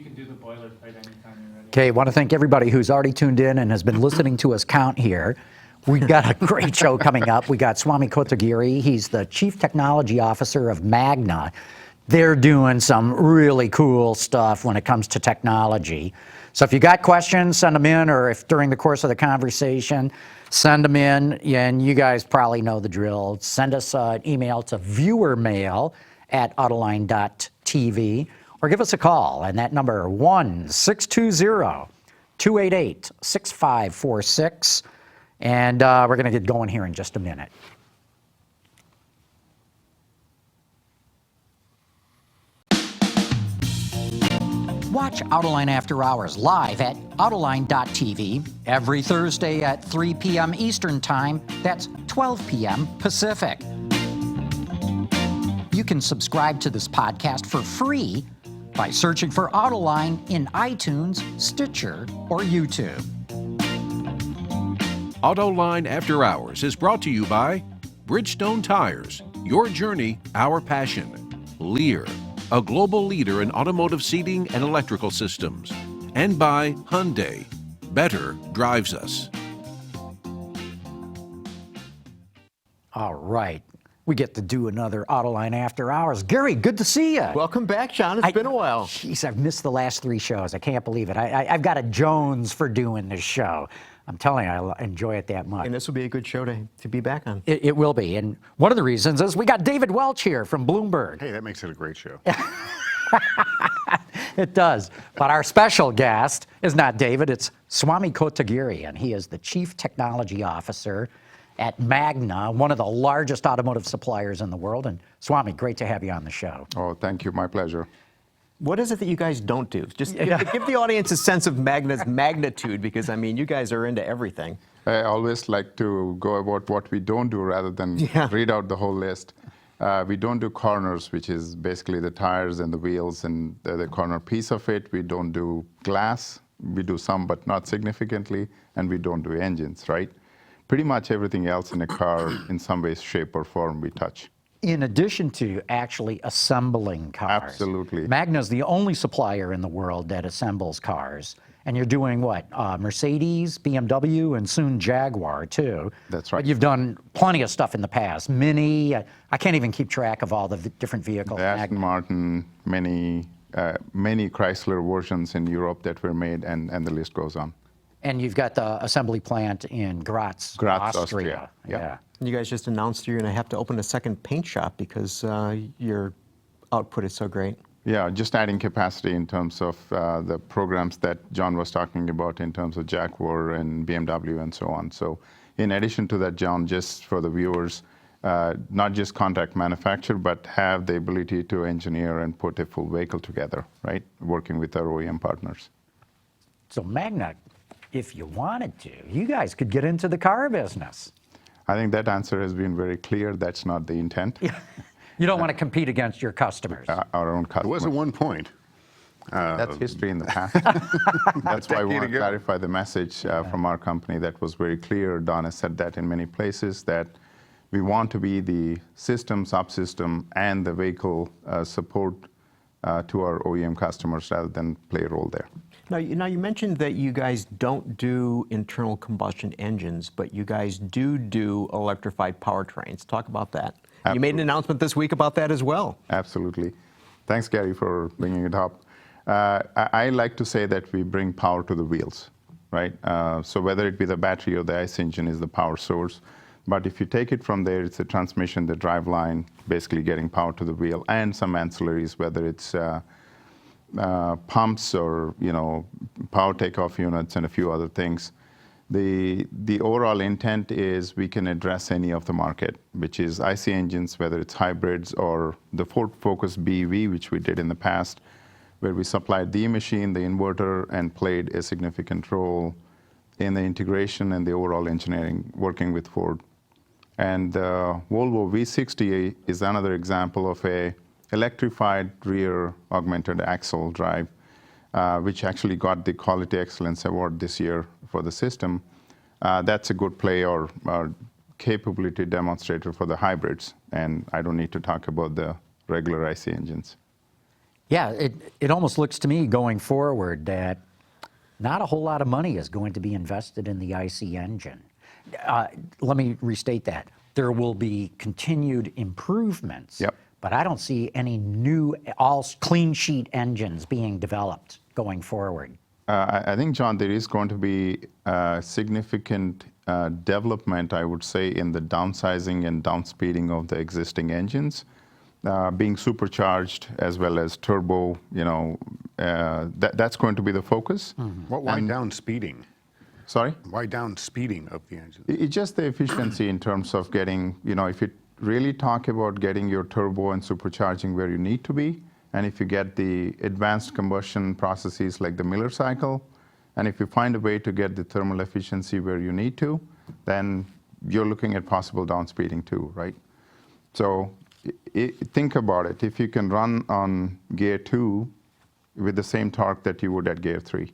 You can do the boilerplate anytime you're ready. Okay, I want to thank everybody who's already tuned in and has been listening to us count here. We've got a great show coming up. We got Swamy Kotagiri. He's the Chief Technology Officer of Magna. They're doing some really cool stuff when it comes to technology. So if you got questions, send them in, or if during the course of the conversation, send them in. And you guys probably know the drill. Send us an email to viewermail@autoline.tv, or give us a call, and that number 1-620-288-6546. And we're going to get going here in just a minute. Watch Autoline After Hours live at Autoline.tv every Thursday at 3 p.m. Eastern Time. That's 12 p.m. Pacific. You can subscribe to this podcast for free by searching for Autoline in iTunes, Stitcher, or YouTube. Autoline After Hours is brought to you by Bridgestone Tires, your journey, our passion. Lear, a global leader in automotive seating and electrical systems. And by Hyundai, better drives us. All right. We get to do another Autoline After Hours. Gary, good to see you. Welcome back, John. It's been a while. Jeez, I've missed the last 3 shows. I can't believe it. I've got a Jones for doing this show. I'm telling you, I enjoy it that much. And this will be a good show to be back on. It will be. And one of the reasons is we got David Welch here from Bloomberg. Hey, that makes it a great show. It does. But our special guest is not David, it's Swamy Kotagiri, and he is the Chief Technology Officer at Magna, one of the largest automotive suppliers in the world. And Swamy, great to have you on the show. Oh, thank you. My pleasure. What is it that you guys don't do? Just give the audience a sense of Magna's magnitude, because, I mean, you guys are into everything. I always like to go about what we don't do rather than read out the whole list. We don't do corners, which is basically the tires and the wheels and the corner piece of it. We don't do glass. We do some, but not significantly. And we don't do engines, right? Pretty much everything else in a car, in some way, shape, or form, we touch. In addition to actually assembling cars. Absolutely. Magna's the only supplier in the world that assembles cars. And you're doing what? Mercedes, BMW, and soon Jaguar, too. That's right. But you've done plenty of stuff in the past. Mini, I can't even keep track of all the different vehicles. The Aston Martin, many Chrysler versions in Europe that were made, and the list goes on. And you've got the assembly plant in Graz, Austria. Yeah. You guys just announced you're going to have to open a second paint shop because your output is so great. Yeah, just adding capacity in terms of the programs that John was talking about in terms of Jaguar and BMW and so on. So in addition to that, John, just for the viewers, not just contract manufacture, but have the ability to engineer and put a full vehicle together, right? Working with our OEM partners. So Magna, if you wanted to, you guys could get into the car business. I think that answer has been very clear. That's not the intent. You don't want to compete against your customers. Our own customers. It was at one point. That's history in the past. That's why I want to clarify the message from our company that was very clear. Don has said that in many places, that we want to be the system, subsystem, and the vehicle support to our OEM customers rather than play a role there. Now, you mentioned that you guys don't do internal combustion engines, but you guys do electrified powertrains. Talk about that. Absolutely. You made an announcement this week about that as well. Absolutely. Thanks, Gary, for bringing it up. I like to say that we bring power to the wheels, right? So whether it be the battery or the ICE engine is the power source. But if you take it from there, it's the transmission, the drive line, basically getting power to the wheel, and some ancillaries, whether it's pumps or power takeoff units and a few other things. The overall intent is we can address any of the market, which is IC engines, whether it's hybrids or the Ford Focus BEV, which we did in the past, where we supplied the machine, the inverter, and played a significant role in the integration and the overall engineering working with Ford. And the Volvo V60 is another example of a electrified rear augmented axle drive, which actually got the Quality Excellence Award this year for the system. That's a good play or capability demonstrator for the hybrids. And I don't need to talk about the regular IC engines. Yeah, it almost looks to me going forward that not a whole lot of money is going to be invested in the IC engine. Let me restate that. There will be continued improvements, Yep. but I don't see any new, all clean sheet engines being developed going forward. I think, John, there is going to be significant development, I would say, in the downsizing and downspeeding of the existing engines, being supercharged as well as turbo. That's going to be the focus. Why down speeding? Sorry? Why down speeding of the engine? It's just the efficiency in terms of getting, if you really talk about getting your turbo and supercharging where you need to be, and if you get the advanced combustion processes like the Miller cycle, and if you find a way to get the thermal efficiency where you need to, then you're looking at possible downspeeding too, right? So think about it. If you can run on gear 2 with the same torque that you would at gear 3,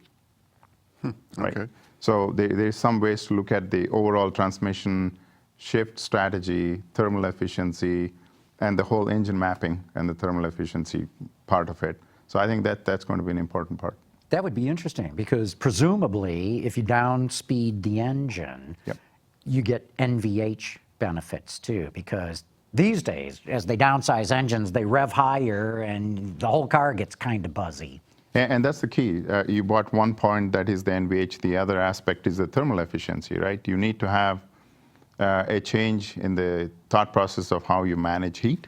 right? Okay. So there's some ways to look at the overall transmission shift strategy, thermal efficiency, and the whole engine mapping and the thermal efficiency part of it. So I think that's going to be an important part. That would be interesting because presumably if you downspeed the engine, Yep. you get NVH benefits too, because these days, as they downsize engines, they rev higher and the whole car gets kind of buzzy. And that's the key. You brought one point, that is the NVH. The other aspect is the thermal efficiency, right? You need to have a change in the thought process of how you manage heat.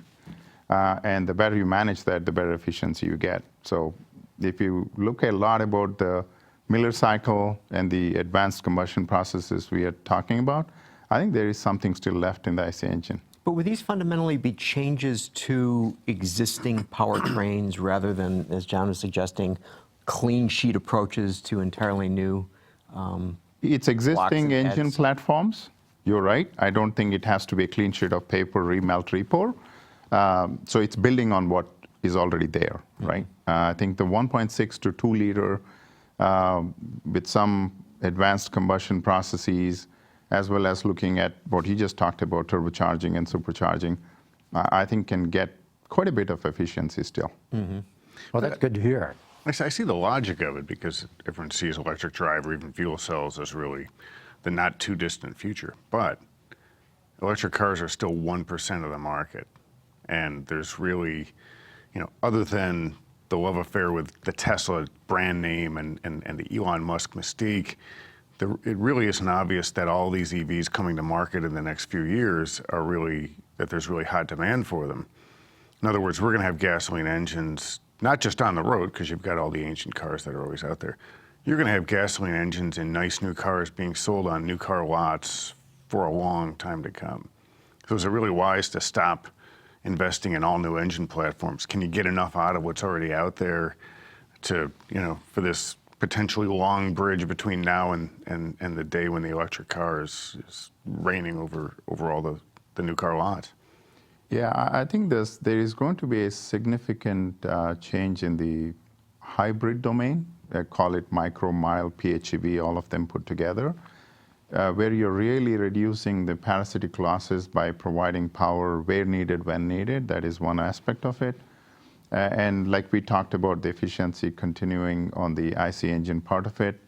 And the better you manage that, the better efficiency you get. So if you look a lot about the Miller cycle and the advanced combustion processes we are talking about, I think there is something still left in the IC engine. But would these fundamentally be changes to existing powertrains rather than, as John was suggesting, clean sheet approaches to entirely new? It's existing and engine heads? platforms. You're right. I don't think it has to be a clean sheet of paper, remelt, repour. So it's building on what is already there, right? I think the 1.6 to 2 liter with some advanced combustion processes, as well as looking at what you just talked about, turbocharging and supercharging, I think can get quite a bit of efficiency still. Well, that's good to hear. I see the logic of it because everyone sees electric drive or even fuel cells as really the not too distant future. But electric cars are still 1% of the market. And there's really, other than the love affair with the Tesla brand name and the Elon Musk mystique, it really isn't obvious that all these EVs coming to market in the next few years are really, that there's really high demand for them. In other words, we're going to have gasoline engines, not just on the road, because you've got all the ancient cars that are always out there. You're going to have gasoline engines in nice new cars being sold on new car lots for a long time to come. So is it really wise to stop investing in all new engine platforms? Can you get enough out of what's already out there to, for this potentially long bridge between now and the day when the electric car is reigning over all the new car lots? Yeah, I think there is going to be a significant change in the hybrid domain. I call it micro, mild, PHEV, all of them put together, where you're really reducing the parasitic losses by providing power where needed, when needed. That is one aspect of it. And like we talked about, the efficiency continuing on the IC engine part of it.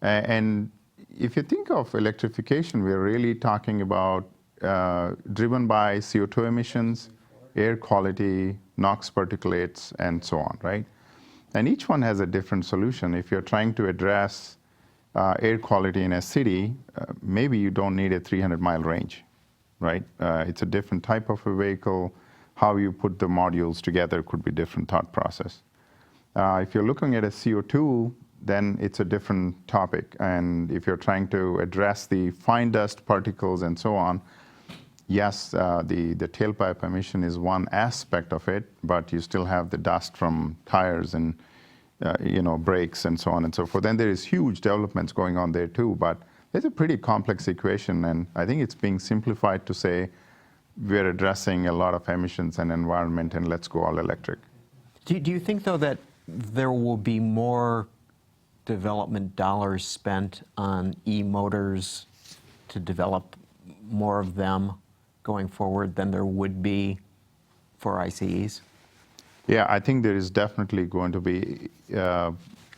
And if you think of electrification, we're really talking about driven by CO2 emissions, air quality, NOx particulates, and so on, right? And each one has a different solution. If you're trying to address air quality in a city, maybe you don't need a 300-mile range, right? It's a different type of a vehicle. How you put the modules together could be different thought process. If you're looking at a CO2, then it's a different topic. And if you're trying to address the fine dust particles and so on, yes, the tailpipe emission is one aspect of it, but you still have the dust from tires and brakes and so on and so forth. Then there is huge developments going on there too, but it's a pretty complex equation, and I think it's being simplified to say we're addressing a lot of emissions and environment, and let's go all electric. Do you think, though, that there will be more development dollars spent on e-motors to develop more of them going forward than there would be for ICEs? Yeah, I think there is definitely going to be a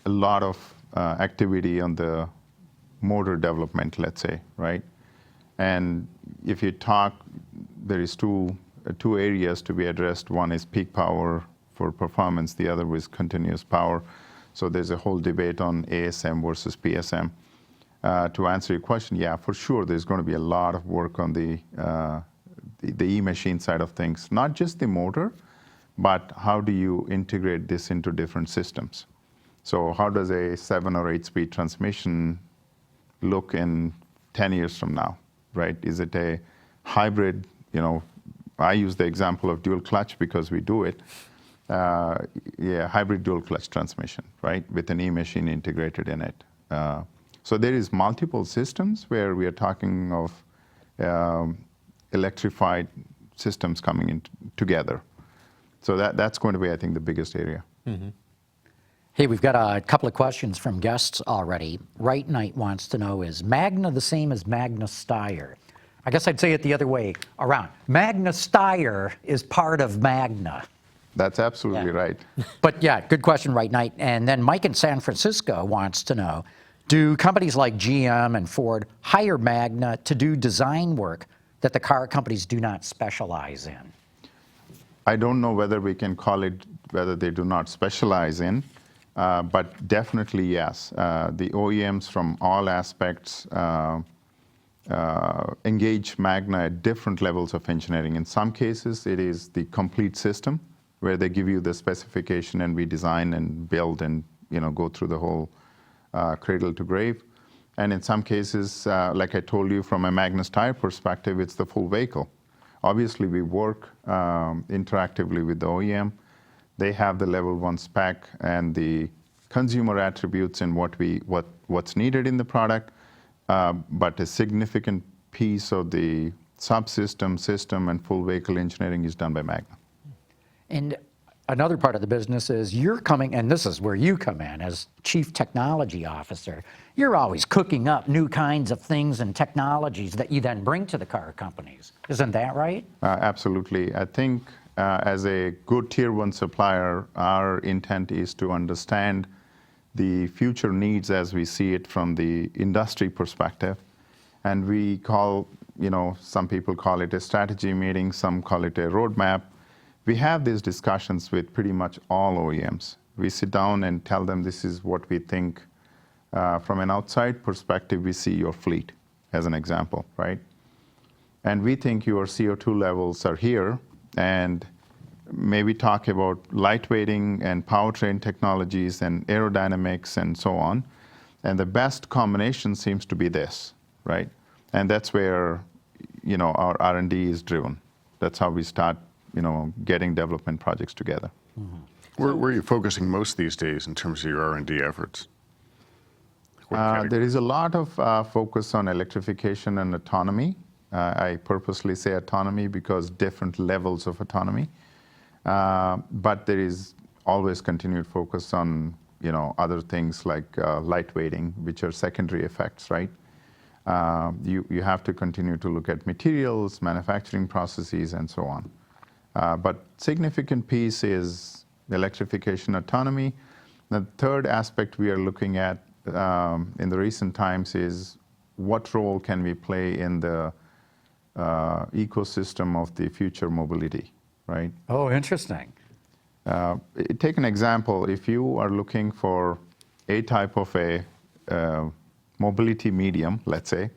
lot of activity on the motor development, let's say, right? And if you talk, there is two areas to be addressed. One is peak power for performance. The other is continuous power. So there's a whole debate on ASM versus PSM. To answer your question, yeah, for sure, there's going to be a lot of work on the e-machine side of things. Not just the motor, but how do you integrate this into different systems? So how does a 7 or 8-speed transmission look in 10 years from now, right? Is it a hybrid? You know, I use the example of dual clutch because we do it. Yeah, hybrid dual clutch transmission, right? With an e-machine integrated in it. So there is multiple systems where we are talking of electrified systems coming in together. So that's going to be, I think, the biggest area. Mm-hmm. Hey, we've got a couple of questions from guests already. Right Knight wants to know, is Magna the same as Magna Steyr? I guess I'd say it the other way around. Magna Steyr is part of Magna. That's absolutely right. But yeah, good question, Right Knight. And then Mike in San Francisco wants to know, do companies like GM and Ford hire Magna to do design work that the car companies do not specialize in? I don't know whether we can call it whether they do not specialize in, but definitely yes. The OEMs from all aspects engage Magna at different levels of engineering. In some cases, it is the complete system where they give you the specification and we design and build and go through the whole cradle to grave. And in some cases, like I told you, from a Magna Steyr perspective, it's the full vehicle. Obviously, we work interactively with the OEM. They have the level 1 spec and the consumer attributes and what's needed in the product, but a significant piece of the subsystem, system, and full vehicle engineering is done by Magna. And another part of the business is you're coming, and this is where you come in as Chief Technology Officer. You're always cooking up new kinds of things and technologies that you then bring to the car companies. Isn't that right? Absolutely. I think as a good Tier 1 supplier, our intent is to understand the future needs as we see it from the industry perspective. And we call, some people call it a strategy meeting, some call it a roadmap. We have these discussions with pretty much all OEMs. We sit down and tell them this is what we think. From an outside perspective, we see your fleet as an example, right? And we think your CO2 levels are here, and maybe talk about lightweighting and powertrain technologies and aerodynamics and so on. And the best combination seems to be this, right? And that's where, our R&D is driven. That's how we start, getting development projects together. Mm-hmm. Where are you focusing most these days in terms of your R&D efforts? There is a lot of focus on electrification and autonomy. I purposely say autonomy because different levels of autonomy. But there is always continued focus on, other things like lightweighting, which are secondary effects, right? You have to continue to look at materials, manufacturing processes, and so on. But significant piece is electrification, autonomy. The third aspect we are looking at in the recent times is what role can we play in the ecosystem of the future mobility, right? Oh, interesting. Take an example. If you are looking for a type of a mobility medium, let's say,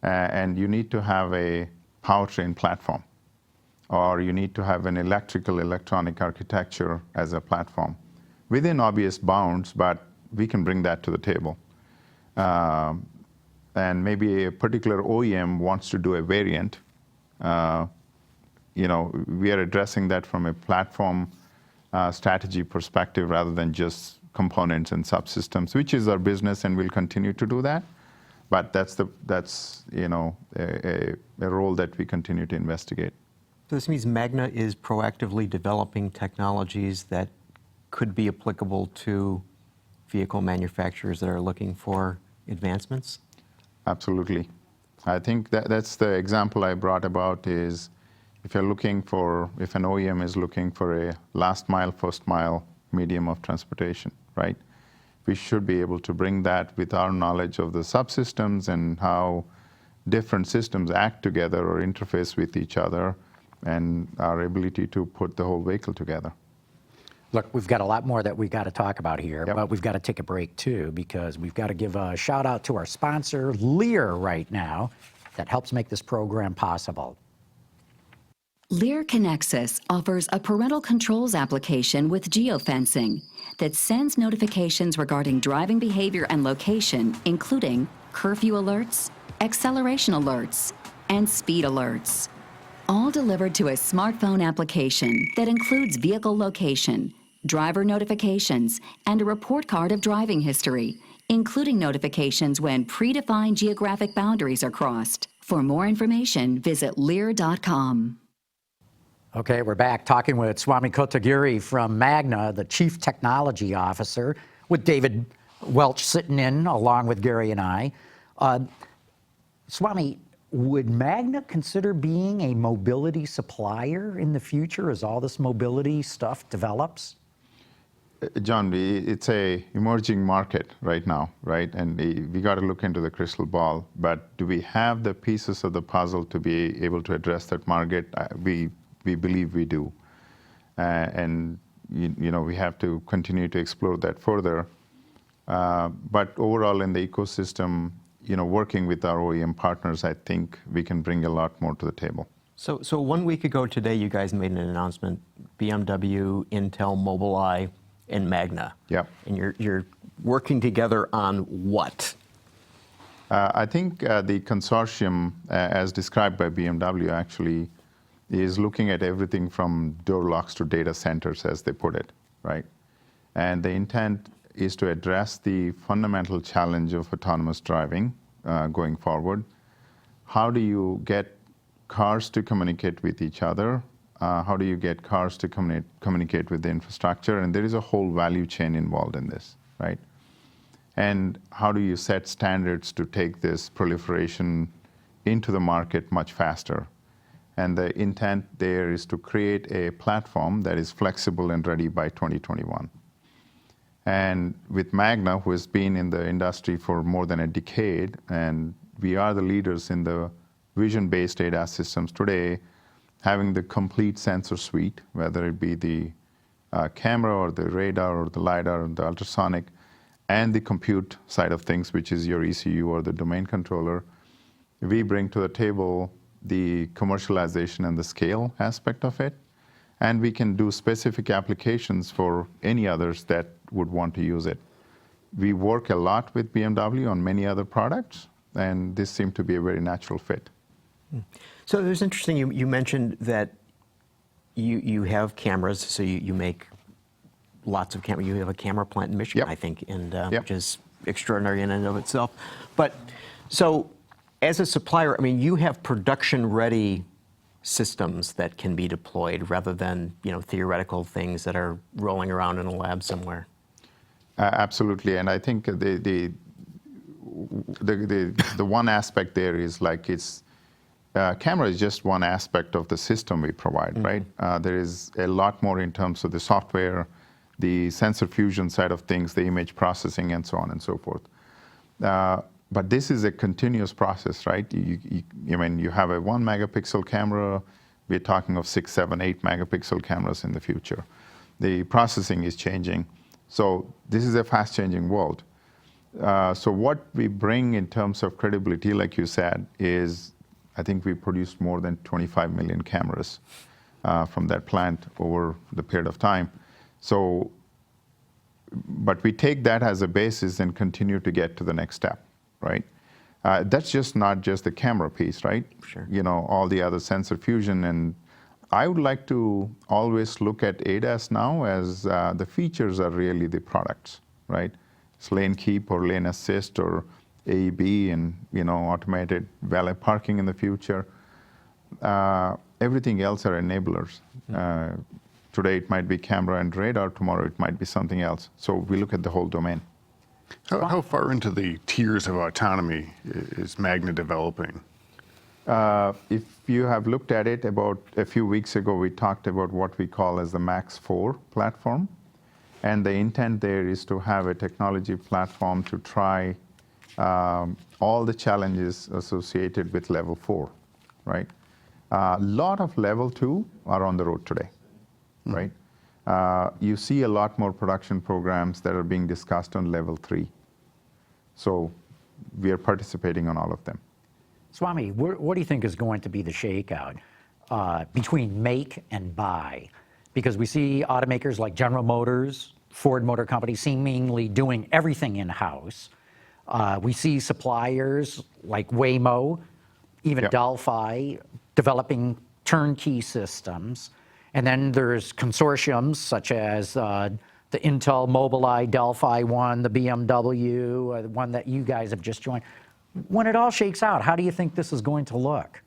and you need to have a powertrain platform, or you need to have an electronic architecture as a platform, within obvious bounds, but we can bring that to the table. And maybe a particular OEM wants to do a variant. We are addressing that from a platform strategy perspective rather than just components and subsystems, which is our business, and we'll continue to do that. But that's a role that we continue to investigate. So this means Magna is proactively developing technologies that could be applicable to vehicle manufacturers that are looking for advancements? Absolutely. I think that's the example I brought about is if an OEM is looking for a last mile, first mile medium of transportation, right? We should be able to bring that with our knowledge of the subsystems and how different systems act together or interface with each other, and our ability to put the whole vehicle together. Look, we've got a lot more that we've got to talk about here, Yep. but we've got to take a break too, because we've got to give a shout out to our sponsor, Lear, right now, that helps make this program possible. Lear Connexus offers a parental controls application with geofencing that sends notifications regarding driving behavior and location, including curfew alerts, acceleration alerts, and speed alerts. All delivered to a smartphone application that includes vehicle location, driver notifications, and a report card of driving history, including notifications when predefined geographic boundaries are crossed. For more information, visit Lear.com. Okay, we're back talking with Swamy Kotagiri from Magna, the Chief Technology Officer, with David Welch sitting in along with Gary and I. Swamy, would Magna consider being a mobility supplier in the future as all this mobility stuff develops? John, it's a emerging market right now, right? And we got to look into the crystal ball. But do we have the pieces of the puzzle to be able to address that market? We believe we do. And we have to continue to explore that further. But overall in the ecosystem, working with our OEM partners, I think we can bring a lot more to the table. So 1 week ago today, you guys made an announcement, BMW, Intel, Mobileye, and Magna. Yep. And you're working together on what? I think the consortium, as described by BMW, actually is looking at everything from door locks to data centers, as they put it, right? And the intent is to address the fundamental challenge of autonomous driving going forward. How do you get cars to communicate with each other? How do you get cars to communicate with the infrastructure? And there is a whole value chain involved in this, right? And how do you set standards to take this proliferation into the market much faster? And the intent there is to create a platform that is flexible and ready by 2021. And with Magna, who has been in the industry for more than a decade, and we are the leaders in the vision-based ADAS systems today, having the complete sensor suite, whether it be the camera or the radar or the LiDAR or the ultrasonic, and the compute side of things, which is your ECU or the domain controller, we bring to the table the commercialization and the scale aspect of it. And we can do specific applications for any others that would want to use it. We work a lot with BMW on many other products, and this seemed to be a very natural fit. So it was interesting, you mentioned that you have cameras, so you make lots of cameras. You have a camera plant in Michigan, Yep. I think, and Yep. which is extraordinary in and of itself. But so as a supplier, I mean, you have production-ready systems that can be deployed rather than theoretical things that are rolling around in a lab somewhere. Absolutely, and I think the one aspect there is like camera is just one aspect of the system we provide, right? There is a lot more in terms of the software, the sensor fusion side of things, the image processing, and so on and so forth. But this is a continuous process, right? You have a 1 megapixel camera. We're talking of 6, 7, 8 megapixel cameras in the future. The processing is changing. So this is a fast-changing world. So what we bring in terms of credibility, like you said, is I think we produced more than 25 million cameras from that plant over the period of time. So, but we take that as a basis and continue to get to the next step, right? That's just not just the camera piece, right? Sure. All the other sensor fusion. And I would like to always look at ADAS now as the features are really the products, right? It's lane keep or lane assist or AEB and automated valet parking in the future. Everything else are enablers. Today it might be camera and radar. Tomorrow it might be something else. So we look at the whole domain. How far into the tiers of autonomy is Magna developing? If you have looked at it, about a few weeks ago, we talked about what we call as the Max 4 platform. And the intent there is to have a technology platform to try all the challenges associated with level 4, right? A lot of level 2 are on the road today, right? You see a lot more production programs that are being discussed on level 3. So we are participating on all of them. Swamy, what do you think is going to be the shakeout between make and buy? Because we see automakers like General Motors, Ford Motor Company seemingly doing everything in-house. We see suppliers like Waymo, even Yep. Delphi, developing turnkey systems. And then there's consortiums such as the Intel Mobileye Delphi one, the BMW, the one that you guys have just joined. When it all shakes out, how do you think this is going to look?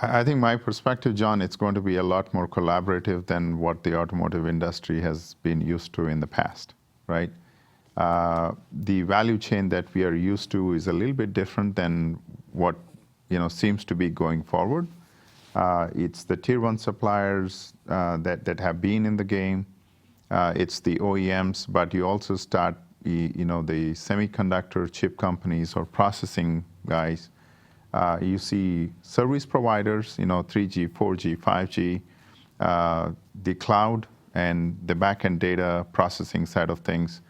I think my perspective, John, it's going to be a lot more collaborative than what the automotive industry has been used to in the past, right? The value chain that we are used to is a little bit different than what seems to be going forward. It's the tier 1 suppliers that have been in the game. It's the OEMs, but you also start the semiconductor chip companies or processing guys. You see service providers, 3G, 4G, 5G, the cloud, and the back-end data processing side of things.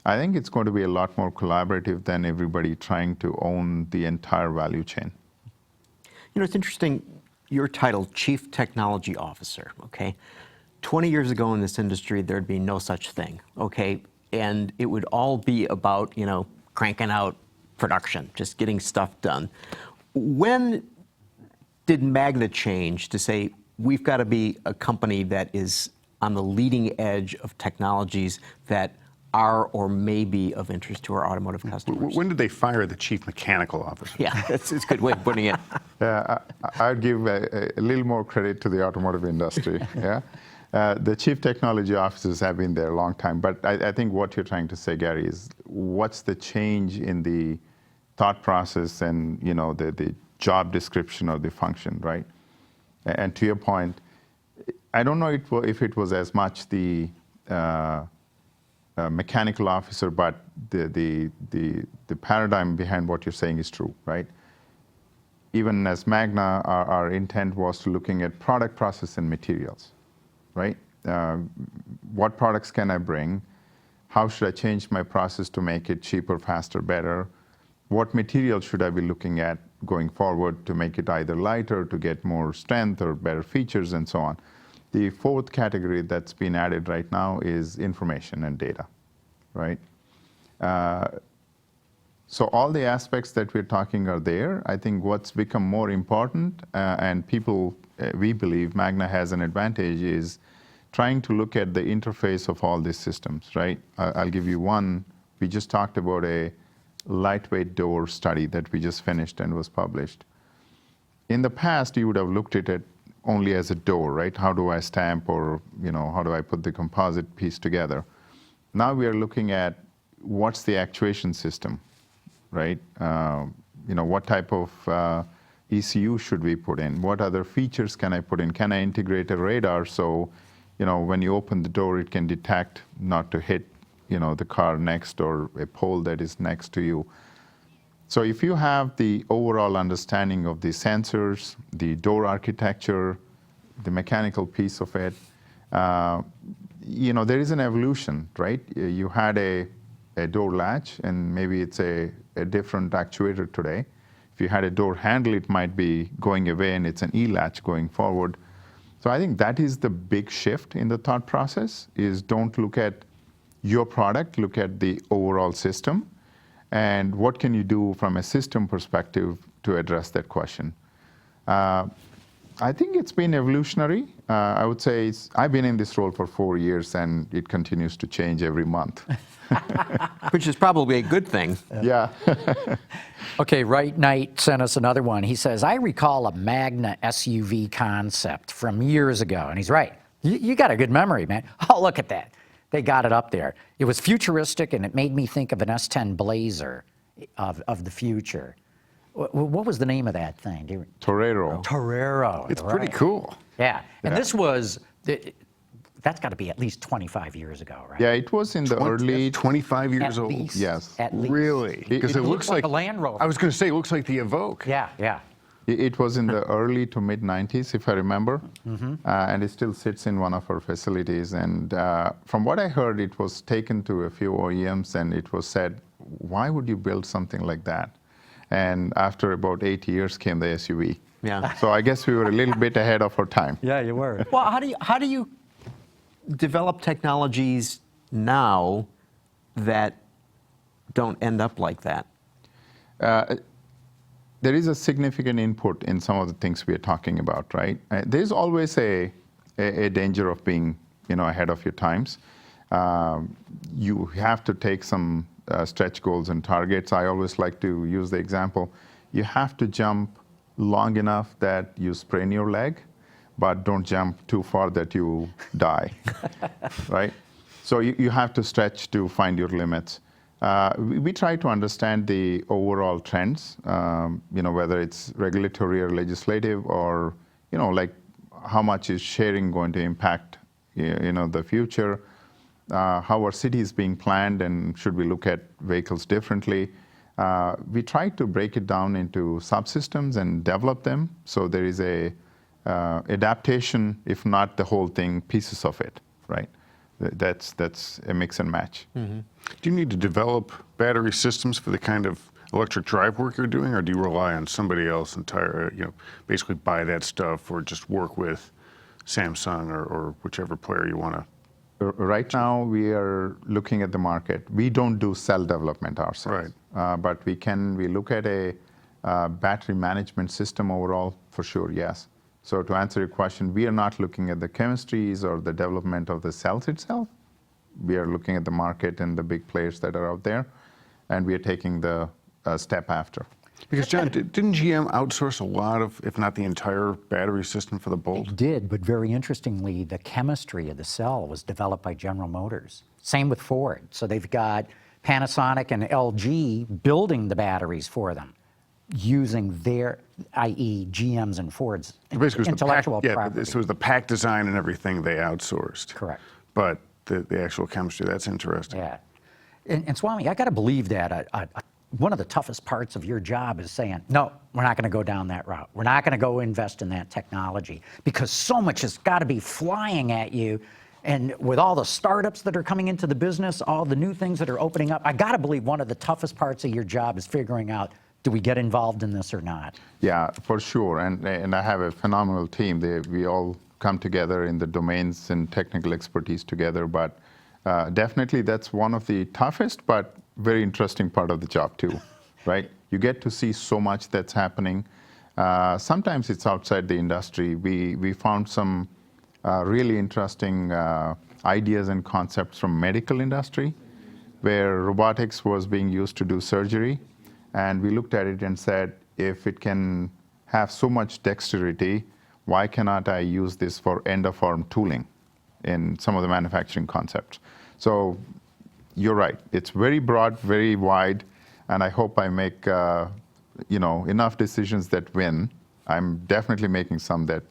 I think it's going to be a lot more collaborative than everybody trying to own the entire value chain. It's interesting, you're titled Chief Technology Officer, okay? 20 years ago in this industry, there'd be no such thing, okay? And it would all be about, cranking out production, just getting stuff done. When did Magna change to say, we've got to be a company that is on the leading edge of technologies that are or may be of interest to our automotive customers? When did they fire the chief mechanical officer? Yeah, it's a good way of putting it. I'd give a little more credit to the automotive industry. Yeah, the chief technology officers have been there a long time, but I think what you're trying to say, Gary, is what's the change in the thought process and the job description of the function, right? And to your point, I don't know if it was as much the mechanical officer, but the paradigm behind what you're saying is true, right? Even as Magna, our intent was to looking at product, process, and materials, right? What products can I bring? How should I change my process to make it cheaper, faster, better? What material should I be looking at going forward to make it either lighter, to get more strength or better features, and so on? The fourth category that's been added right now is information and data, right? So all the aspects that we're talking are there. I think what's become more important, and we believe Magna has an advantage, is trying to look at the interface of all these systems, right? I'll give you one. We just talked about a lightweight door study that we just finished and was published. In the past, you would have looked at it only as a door, right? How do I stamp, or how do I put the composite piece together? Now we are looking at what's the actuation system, right? What type of ECU should we put in? What other features can I put in? Can I integrate a radar so when you open the door, it can detect not to hit the car next or a pole that is next to you? So if you have the overall understanding of the sensors, the door architecture, the mechanical piece of it, there is an evolution, right? You had a door latch, and maybe it's a different actuator today. If you had a door handle, it might be going away, and it's an E-latch going forward. So I think that is the big shift in the thought process, is don't look at your product, look at the overall system, and what can you do from a system perspective to address that question. I think it's been evolutionary. I would say I've been in this role for 4 years, and it continues to change every month. Which is probably a good thing. Yeah. Okay, Right Knight sent us another one. He says, I recall a Magna SUV concept from years ago. And he's right. You got a good memory, man. Oh, look at that. They got it up there. It was futuristic, and it made me think of an S10 Blazer of the future. What was the name of that thing? Torero. Torero. It's pretty right. cool. Yeah, and Yeah. this was, that's got to be at least 25 years ago, right? Yeah, it was in the early. 25 years At old. least. Yes. At least. Really? Because It looks like a Land Rover. I was going to say, it looks like the Evoque. Yeah, yeah. It was in the early to mid 90s, if I remember, and it still sits in one of our facilities. And from what I heard, it was taken to a few OEMs, and it was said, "Why would you build something like that?" And after about 8 years came the SUV. Yeah. So I guess we were a little bit ahead of our time. Yeah, you were. Well, how do you develop technologies now that don't end up like that? There is a significant input in some of the things we are talking about, right? There's always a danger of being, ahead of your times. You have to take some stretch goals and targets. I always like to use the example, you have to jump long enough that you sprain your leg, but don't jump too far that you die, right? So you have to stretch to find your limits. We try to understand the overall trends, whether it's regulatory or legislative, or like how much is sharing going to impact the future, how are cities being planned, and should we look at vehicles differently. We try to break it down into subsystems and develop them, so there is a adaptation, if not the whole thing, pieces of it, right? That's a mix and match. Do you need to develop battery systems for the kind of electric drive work you're doing, or do you rely on somebody else basically buy that stuff, or just work with Samsung or whichever player you want to? Right now, we are looking at the market. We don't do cell development ourselves, but we look at a battery management system overall, for sure, yes. So to answer your question, we are not looking at the chemistries or the development of the cells itself. We are looking at the market and the big players that are out there, and we are taking the step after. Because, John, didn't GM outsource a lot of, if not the entire battery system for the Bolt? It did, but very interestingly, the chemistry of the cell was developed by General Motors. Same with Ford. So they've got Panasonic and LG building the batteries for them, using their, i.e. GM's and Ford's intellectual property. So it was the pack design and everything they outsourced. Correct. But the actual chemistry, that's interesting. Yeah. And Swamy, I got to believe that one of the toughest parts of your job is saying, no, we're not going to go down that route. We're not going to go invest in that technology, because so much has got to be flying at you. And with all the startups that are coming into the business, all the new things that are opening up, I got to believe one of the toughest parts of your job is figuring out, do we get involved in this or not? Yeah, for sure. And I have a phenomenal team. We all come together in the domains and technical expertise together. But definitely that's one of the toughest but very interesting part of the job too, right? You get to see so much that's happening. Sometimes it's outside the industry. We found some really interesting ideas and concepts from medical industry, where robotics was being used to do surgery. And we looked at it and said, if it can have so much dexterity, why cannot I use this for end-of-arm tooling in some of the manufacturing concepts? So you're right. It's very broad, very wide, and I hope I make enough decisions that win. I'm definitely making some that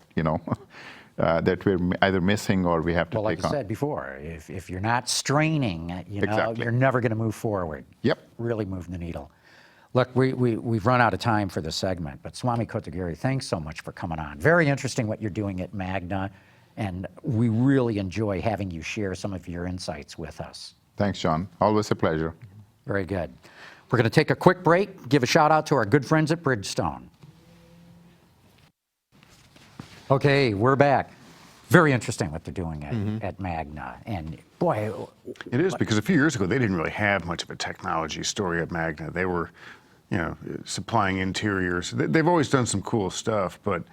that we're either missing or we have to take on. Well, like I said before, if you're not straining, Exactly. you're never going to move forward. Yep. Really move the needle. Look, we've run out of time for this segment, but Swamy Kotagiri, thanks so much for coming on. Very interesting what you're doing at Magna, and we really enjoy having you share some of your insights with us. Thanks, John. Always a pleasure. Very good. We're going to take a quick break, give a shout out to our good friends at Bridgestone. Okay, we're back. Very interesting what they're doing at Magna. And boy, it is, because a few years ago, they didn't really have much of a technology story at Magna. They were, supplying interiors. They've always done some cool stuff, but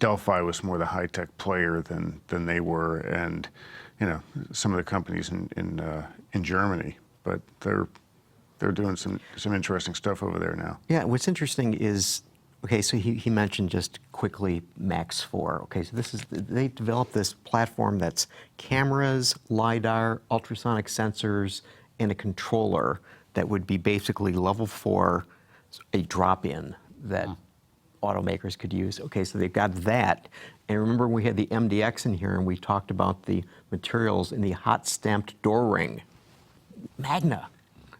Delphi was more the high-tech player than they were, and some of the companies in Germany. But they're doing some interesting stuff over there now. Yeah, what's interesting is, okay, so he mentioned just quickly Max 4. Okay, so they developed this platform that's cameras, LiDAR, ultrasonic sensors, and a controller that would be basically level 4 a drop-in that automakers could use. Okay, so they've got that. And remember we had the MDX in here and we talked about the materials in the hot stamped door ring. Magna.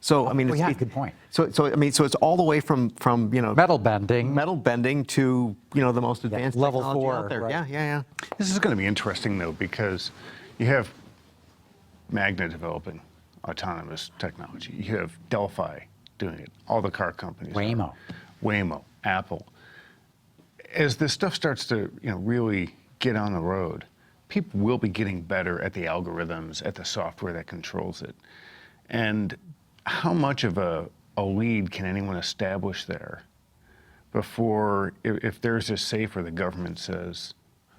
So I mean, Oh, yeah, good point. So I mean, so it's all the way from Metal bending to the most advanced level technology 4, out there. right. Yeah. This is going to be interesting, though, because you have Magna developing autonomous technology. You have Delphi doing it. All the car companies. Waymo, Apple. As this stuff starts to really get on the road, people will be getting better at the algorithms, at the software that controls it. And how much of a lead can anyone establish there before, if there's a safe where the government says,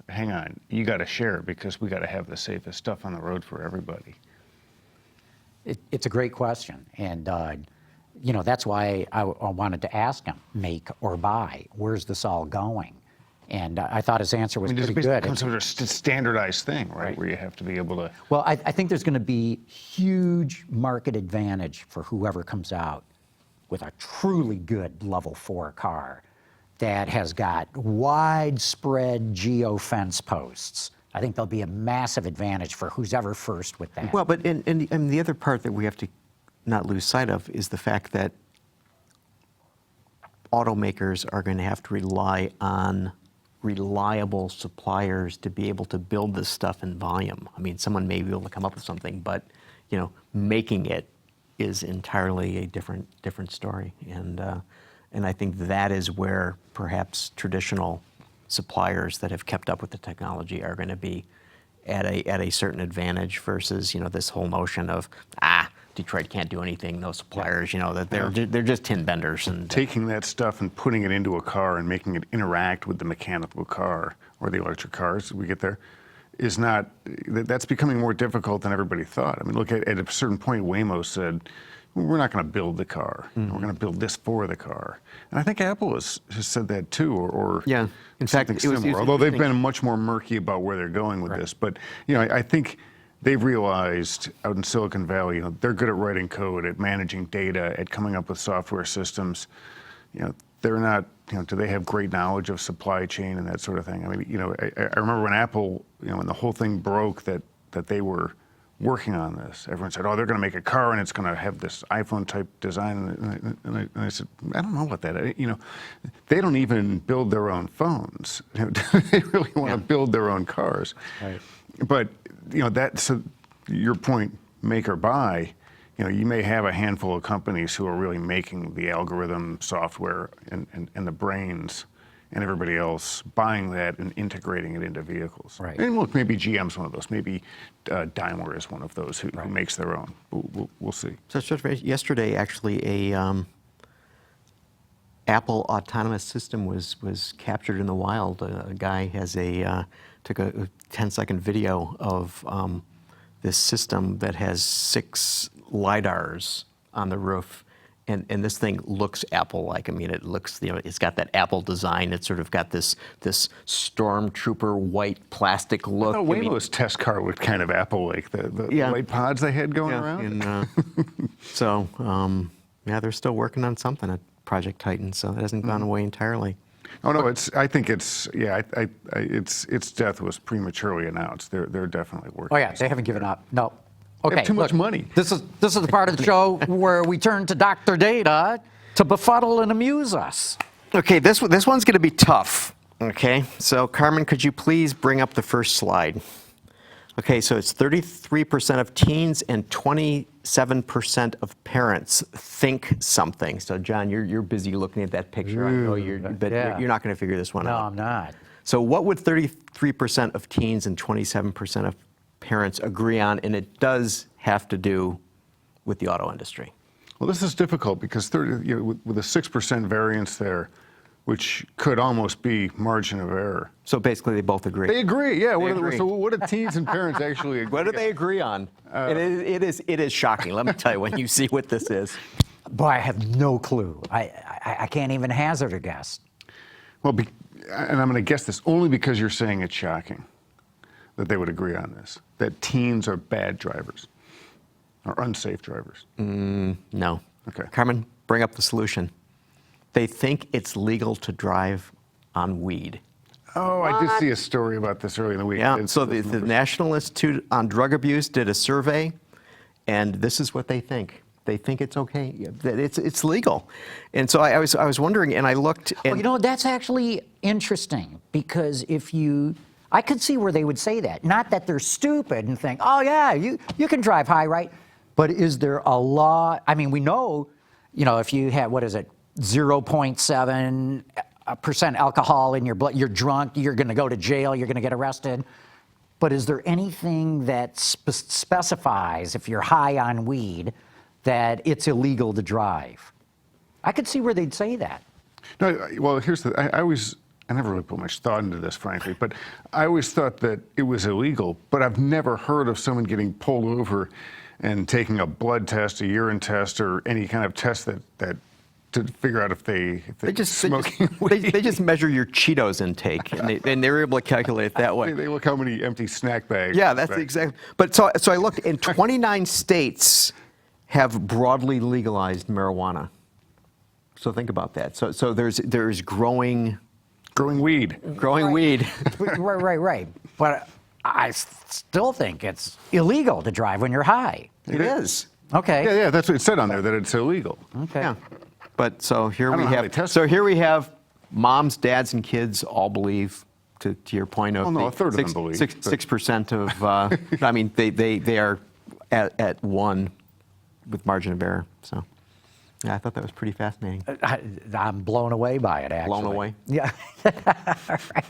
hang on, you got to share it because we got to have the safest stuff on the road for everybody? It's a great question, and that's why I wanted to ask him, make or buy. Where's this all going? And I thought his answer was pretty good. It becomes sort of a standardized thing, right? Where you have to be able to. Well, I think there's going to be huge market advantage for whoever comes out with a truly good level 4 car that has got widespread geofence posts. I think there'll be a massive advantage for who's ever first with that. Well, but and the other part that we have to not lose sight of is the fact that automakers are going to have to rely on reliable suppliers to be able to build this stuff in volume. I mean, someone may be able to come up with something, but making it is entirely a different story. And I think that is where perhaps traditional suppliers that have kept up with the technology are going to be at a certain advantage versus this whole notion of Detroit can't do anything, no suppliers, that they're just tin benders. And taking that stuff and putting it into a car and making it interact with the mechanical car or the electric cars we get there is not, that's becoming more difficult than everybody thought. I mean, look, at a certain point, Waymo said, we're not going to build the car. We're going to build this for the car. And I think Apple has said that too, or yeah. In fact, something similar, although they've been much more murky about where they're going with this. But, I think they've realized out in Silicon Valley, they're good at writing code, at managing data, at coming up with software systems. They're not, do they have great knowledge of supply chain and that sort of thing? I mean, I remember when Apple, when the whole thing broke that they were working on this, everyone said, oh, they're going to make a car and it's going to have this iPhone-type design. And I said, I don't know about that. They don't even build their own phones. They really want to build their own cars. Right. But, so your point, make or buy, you may have a handful of companies who are really making the algorithm software and the brains, and everybody else buying that and integrating it into vehicles. Right. And look, maybe GM's one of those. Maybe Daimler is one of those who makes their own. We'll see. So yesterday, actually, a Apple autonomous system was captured in the wild. A guy took a 10-second video of this system that has 6 LiDARs on the roof. And this thing looks Apple-like. I mean, it looks, it's got that Apple design. It's sort of got this stormtrooper white plastic look. I thought Waymo's test car looked kind of Apple-like, the white pods they had going around. And, so, they're still working on something at Project Titan, so it hasn't gone away entirely. Oh no, I think its death was prematurely announced. They're definitely working. Oh yeah, they haven't given up. No. Okay, They have too much money. This is the part of the show where we turn to Dr. Data to befuddle and amuse us. Okay, this one's going to be tough. Okay, so Carmen, could you please bring up the first slide? Okay, so it's 33% of teens and 27% of parents think something. So John, you're busy looking at that picture. I know you're not going to figure this one out. No, I'm not. So what would 33% of teens and 27% of parents agree on? And it does have to do with the auto industry. Well, this is difficult because with a 6% variance there, which could almost be margin of error. So basically, they both agree. They agree, yeah. Agree. So what do teens and parents actually agree? What do they agree on? It is shocking. Let me tell you when you see what this is. Boy, I have no clue. I can't even hazard a guess. Well, and I'm going to guess this only because you're saying it's shocking that they would agree on this, that teens are bad drivers or unsafe drivers. No. Okay. Carmen, bring up the solution. they think it's legal to drive on weed. Oh, I did see a story about this earlier in the week. Yeah, so the National Institute on Drug Abuse did a survey, and this is what they think. They think it's okay, that it's legal. And so I was wondering, and I looked. And, Well, you know, that's actually interesting because I could see where they would say that. Not that they're stupid and think, oh yeah, you can drive high, right? But is there a law? I mean, we know, if you have, 0.7% alcohol in your blood, you're drunk, you're going to go to jail, you're going to get arrested. But is there anything that specifies if you're high on weed that it's illegal to drive? I could see where they'd say that. No, well, here's the. I never really put much thought into this, frankly, but I always thought that it was illegal. But I've never heard of someone getting pulled over and taking a blood test, a urine test, or any kind of test that to figure out if they smoking weed. They just measure your Cheetos intake, and they're able to calculate it that way. They look how many empty snack bags. Yeah, that's exactly. But so I looked, in 29 states have broadly legalized marijuana. So think about that. So there's growing weed. weed. Right. But I still think it's illegal to drive when you're high. It is. Okay. Yeah, that's what it said on there, that it's illegal. Okay. Yeah. But so here I don't we know how have. they test So it. here we have moms, dads, and kids all believe. To your point of Well, no, the a third of them believe, but- 6% of. I mean, they are at one with margin of error. So. Yeah, I thought that was pretty fascinating. I'm blown away by it, actually. Blown away? Yeah. Right.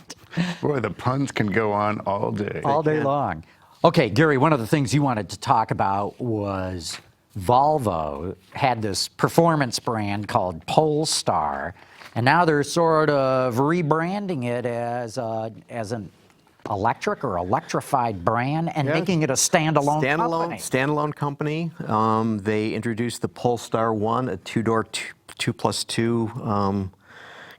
Boy, the puns can go on all day. All day long. Okay, Gary, one of the things you wanted to talk about was Volvo had this performance brand called Polestar, and now they're sort of rebranding it as an electric or electrified brand and making it a standalone company. Standalone company. They introduced the Polestar 1, a two-door, 2+2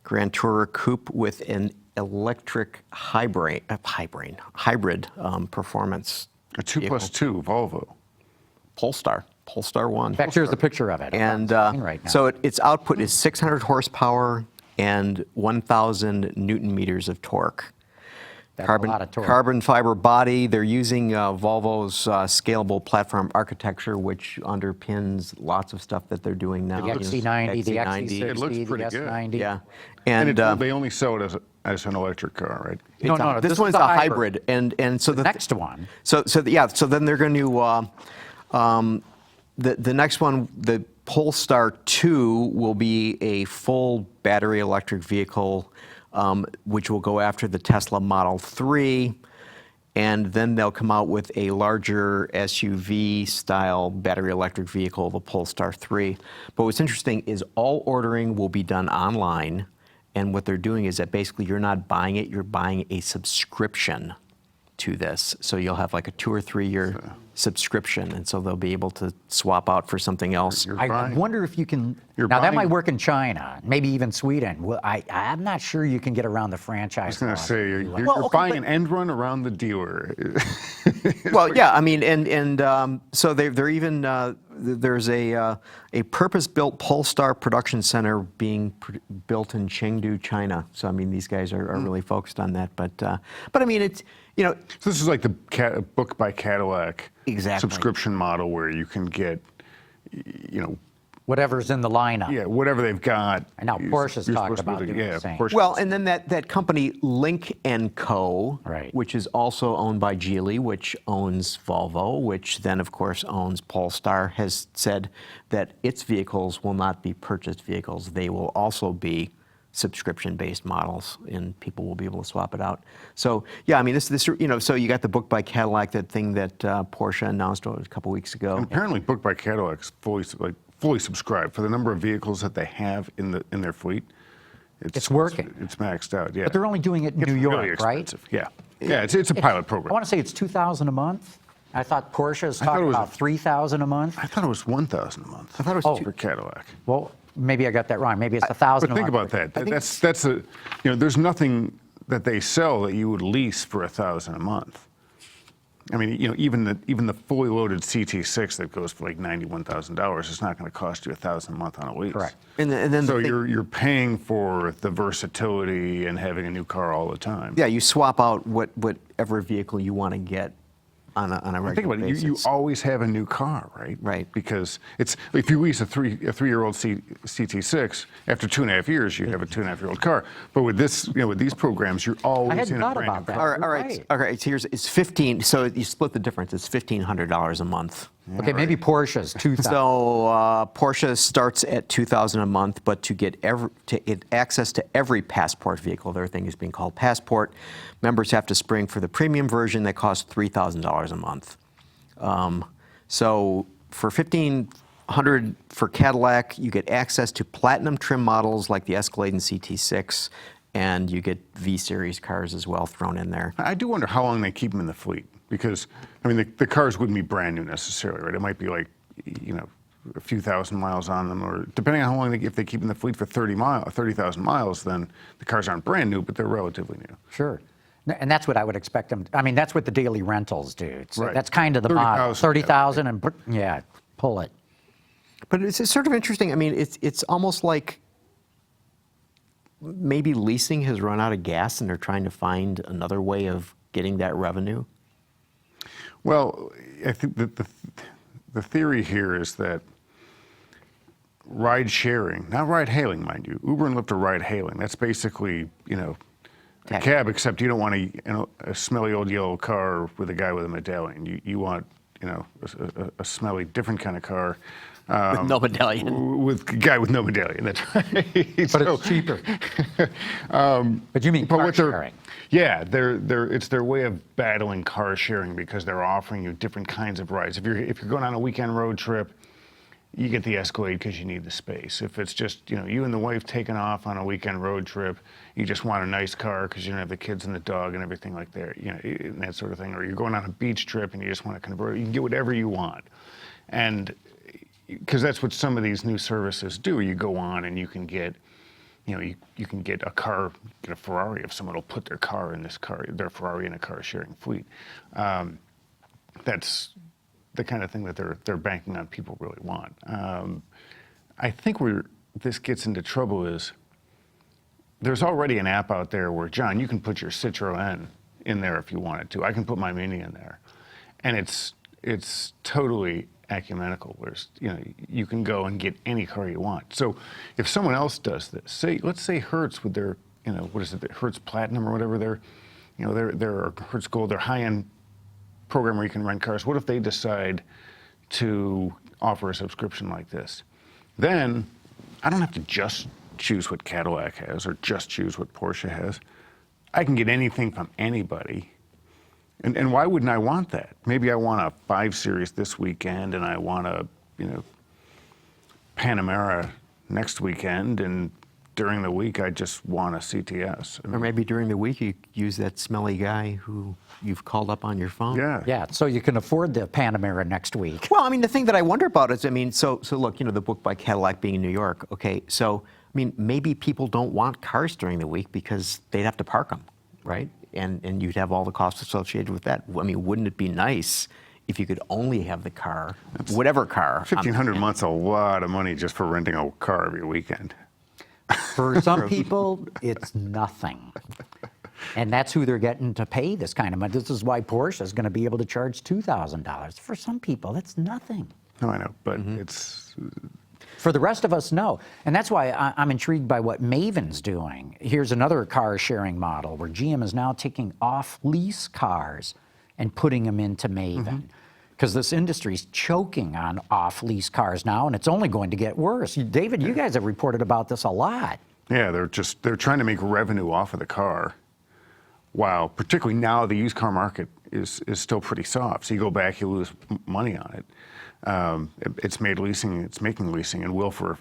Grand Tourer coupe with an electric hybrid performance. A 2+2 Volvo. Polestar 1. In fact, here's the picture of it. And right now. so its output is 600 horsepower and 1,000 newton meters of torque. That's a lot of torque. Carbon fiber body. They're using Volvo's scalable platform architecture, which underpins lots of stuff that they're doing now. The XC90, the XC90. It looks XC60, the pretty good. S90. Yeah. And they only sell it as an electric car, right? No, This one's a hybrid, and so The next one. So then they're going to the next one, the Polestar 2 will be a full battery electric vehicle, which will go after the Tesla Model 3, and then they'll come out with a larger SUV-style battery electric vehicle, the Polestar 3. But what's interesting is all ordering will be done online, and what they're doing is that basically you're not buying it, you're buying a subscription to this. So you'll have like a 2 or 3 year subscription, and so they'll be able to swap out for something else. I wonder if you can. You're Now, that buying- might work in China, maybe even Sweden. Well, I'm not sure you can get around the franchise. I was going to laws. say, you're Well, okay, buying but- an end run around the dealer. Well, yeah, I mean, and so they're even there's a purpose-built Polestar production center being built in Chengdu, China. So I mean, these guys are really focused on that. But I mean, it's So this is like the book by Cadillac Exactly. subscription model where you can get, Whatever's in the lineup. whatever they've got. And now Porsche's you're talked supposed to about be able to- doing the same. Porsche- well, and then that company Link & Co., Right. which is also owned by Geely, which owns Volvo, which then of course owns Polestar, has said that its vehicles will not be purchased vehicles; they will also be subscription-based models, and people will be able to swap it out. So yeah, I mean, this so you got the book by Cadillac, that thing that Porsche announced a couple weeks ago. And apparently, book by Cadillac is fully subscribed for the number of vehicles that they have in their fleet. It's working. It's maxed out. Yeah. But they're only doing it in It's New York, really right? expensive. Yeah. Yeah. It's a pilot I program. want to say it's $2,000 a month. I thought Porsche is thought talking it was- about $3,000 a month. I thought it was 1,000 a month. I thought it was for Cadillac. Well, maybe I got that wrong. Maybe it's $1,000 But a think month. about that. That's there's nothing that they sell that you would lease for 1,000 a month. I mean, even the fully loaded CT6 that goes for like $91,000 is not going to cost you $1,000 a month on a lease. Correct. And then So you're paying for the versatility and having a new car all the time. yeah, you swap out whatever vehicle you want to get on a regular Think about it. basis. You always have a new car, right? Right. Because if you lease a three-year-old CT6, after 2.5 years, you have a 2.5-year-old car. But with this, with these programs, you're always I hadn't in a thought brand about new that. car. All right. Okay. So it's 15. So you split the difference. It's $1,500 a month. Okay, maybe Porsche's 2,000. So Porsche starts at $2,000 a month, but to get access to every Passport vehicle, their thing is being called Passport, members have to spring for the premium version that costs $3,000 a month. So for $1,500 for Cadillac, you get access to platinum trim models like the Escalade and CT6, and you get V-Series cars as well thrown in there. I do wonder how long they keep them in the fleet, because I mean the cars wouldn't be brand new necessarily, right? It might be like a few thousand miles on them, or depending on how long if they keep in the fleet for 30,000 miles, then the cars aren't brand new, but they're relatively new. Sure. And that's what I would expect them. I mean, that's what the daily rentals do. So Right. that's kind of the model. 30,000 and yeah, pull it. But it's sort of interesting. I mean, it's almost like maybe leasing has run out of gas and they're trying to find another way of getting that revenue. Well, I think that the theory here is that ride sharing, not ride hailing, mind you, Uber and Lyft are ride hailing. That's basically, a cab, except you don't want a smelly old yellow car with a guy with a medallion. You want, a smelly different kind of car. With no medallion. With a guy with no medallion, that's right. But it's cheaper. But you mean car sharing? Yeah, it's their way of battling car sharing, because they're offering you different kinds of rides. If you're going on a weekend road trip, you get the Escalade because you need the space. If it's just you and the wife taking off on a weekend road trip, you just want a nice car because you don't have the kids and the dog and everything like that, and that sort of thing. Or you're going on a beach trip and you just want to convert. You can get whatever you want, and because that's what some of these new services do. You go on and you can get, you can get a car, get a Ferrari if someone will put their Ferrari in a car sharing fleet. That's the kind of thing that they're banking on people really want. I think where this gets into trouble is there's already an app out there where, John, you can put your Citroën in there if you wanted to. I can put my Mini in there, and it's totally ecumenical. Whereas you can go and get any car you want. So if someone else does this, let's say Hertz with their what is it, the Hertz Platinum or whatever their Hertz Gold, their high-end program where you can rent cars. What if they decide to offer a subscription like this? Then I don't have to just choose what Cadillac has or just choose what Porsche has. I can get anything from anybody. And why wouldn't I want that? Maybe I want a 5 Series this weekend and I want a Panamera next weekend, and during the week I just want a CTS. Or maybe during the week you use that smelly guy who you've called up on your phone. Yeah. Yeah, so you can afford the Panamera next week. Well, I mean, the thing that I wonder about is, so look, the book by Cadillac being in New York, okay, so, maybe people don't want cars during the week because they'd have to park them, right? And you'd have all the costs associated with that. Wouldn't it be nice if you could only have the car, whatever car? $1,500 a month's a lot of money just for renting a car every weekend. For some people, it's nothing. And that's who they're getting to pay this kind of money. This is why Porsche is going to be able to charge $2,000. For some people, that's nothing. No, I know, but it's... For the rest of us, no. And that's why I'm intrigued by what Maven's doing. Here's another car sharing model where GM is now taking off-lease cars and putting them into Maven. Because this industry's choking on off-lease cars now, and it's only going to get worse. David, you guys have reported about this a lot. Yeah, they're trying to make revenue off of the car, while particularly now the used car market is still pretty soft. So you go back, you lose money on it. It's making leasing, and will for,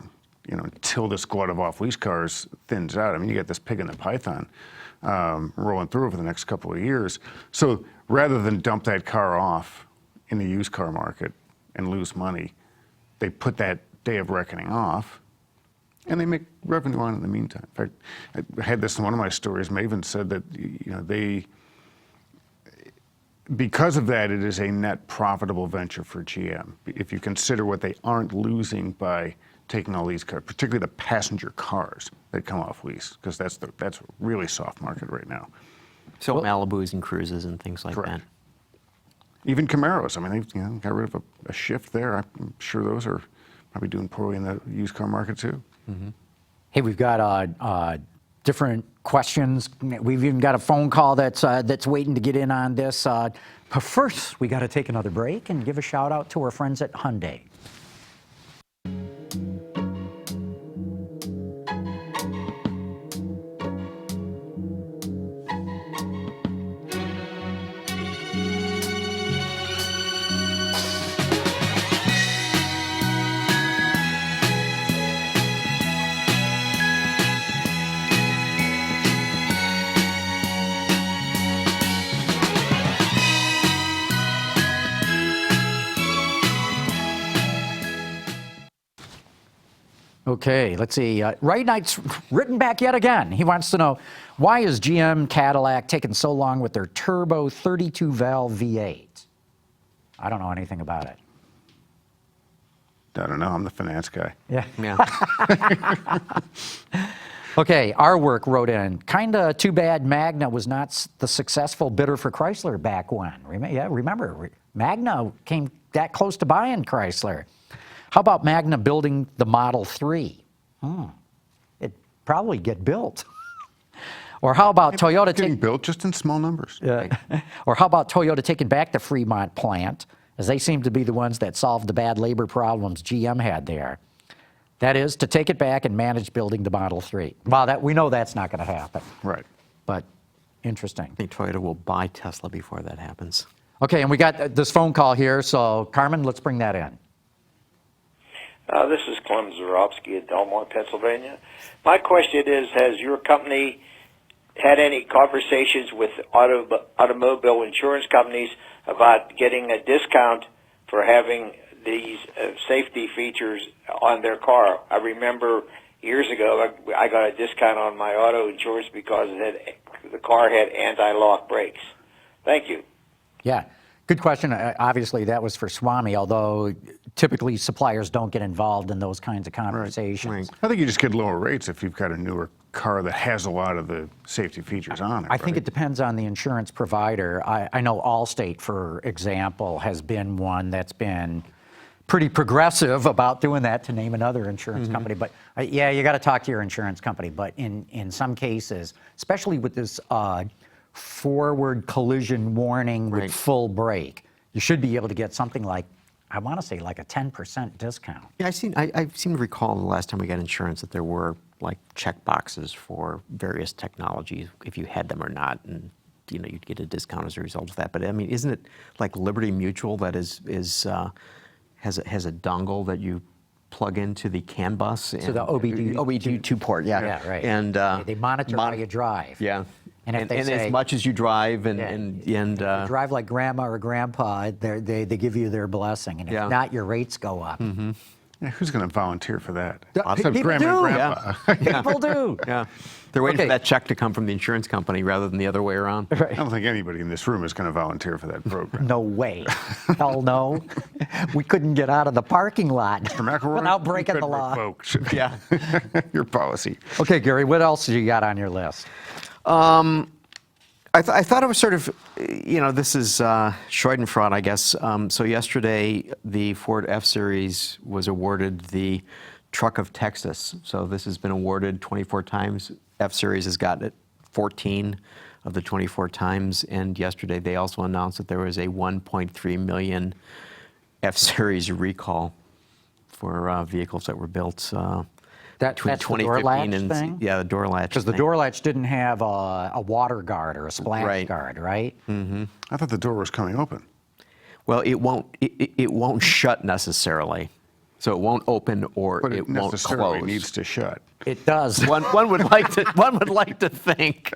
until this glut of off-lease cars thins out. You get this pig in the python rolling through over the next couple of years. So rather than dump that car off in the used car market and lose money, they put that day of reckoning off, and they make revenue on it in the meantime. In fact, I had this in one of my stories. Maven said that because of that, it is a net profitable venture for GM. If you consider what they aren't losing by taking all these cars, particularly the passenger cars that come off lease, because that's a really soft market right now. So Malibus and cruises and things like Correct. Even Camaros. I mean, they've got rid of a shift there. I'm sure those are probably doing poorly in the used car market too. Mm-hmm. Hey, we've got different questions. We've even got a phone call that's waiting to get in on this. But first, we got to take another break and give a shout out to our friends at Hyundai. Okay, let's see. Right Knight's written back yet again. He wants to know, why is GM Cadillac taking so long with their turbo 32-valve V8? I don't know anything about it. I don't know. I'm the finance guy. Yeah. Yeah. Okay, our work wrote in, kind of too bad Magna was not the successful bidder for Chrysler back when. Remember, Magna came that close to buying Chrysler. How about Magna building the Model 3? It'd probably get built. Or how about Toyota Getting built just in small numbers. Or how about Toyota taking back the Fremont plant, as they seem to be the ones that solved the bad labor problems GM had there. That is, to take it back and manage building the Model 3. Well, we know that's not going to happen. Right. But interesting. I think Toyota will buy Tesla before that happens. Okay, and we got this phone call here, so Carmen, let's bring that in. This is Clem Zarowski at Delmont, Pennsylvania. My question is, has your company had any conversations with automobile insurance companies about getting a discount for having these safety features on their car? I remember years ago I got a discount on my auto insurance because the car had anti-lock brakes. Thank you. Yeah, good question. Obviously, that was for Swamy, although typically suppliers don't get involved in those kinds of conversations. Right. I think you just get lower rates if you've got a newer car that has a lot of the safety features on it. I think it depends on the insurance provider. I know Allstate, for example, has been one that's been pretty progressive about doing that, to name another insurance company. But yeah, you got to talk to your insurance company. But in some cases, especially with this forward collision warning with full brake, you should be able to get something like, I want to say, like a 10% discount. Yeah, I seem to recall the last time we got insurance that there were like check boxes for various technologies, if you had them or not, and you'd get a discount as a result of that. But I mean, isn't it like Liberty Mutual that has a dongle that you plug into the CAN bus? So the OBD2 port, yeah. Yeah, right. And they monitor how you drive. Yeah. And if they and say, as much as you drive, if you drive like grandma or grandpa, they give you their blessing, and if not, your rates go up. Yeah, who's going to volunteer for that? People Grandma do. and grandpa. People do. Yeah. They're waiting for that check to come from the insurance company rather than the other way around. I don't think anybody in this room is going to volunteer for that program. No way. Hell no. We couldn't get out of the parking lot Mr. McElroy, without breaking the law. Folks. Yeah. Your policy. Okay, Gary, what else do you got on your list? I thought it was sort of, this is Schadenfreude, I guess. So yesterday, the Ford F-Series was awarded the Truck of Texas. So this has been awarded 24 times. F-Series has gotten it 14 of the 24 times. And yesterday, they also announced that there was a 1.3 million F-Series recall for vehicles that were built That's the door latch thing? Yeah, the door latch. Because the door latch didn't have a water guard or a splash guard, right? I thought the door was coming open. Well, it won't shut necessarily. So it won't open or But it won't necessarily close. needs to shut. It does. One would like to think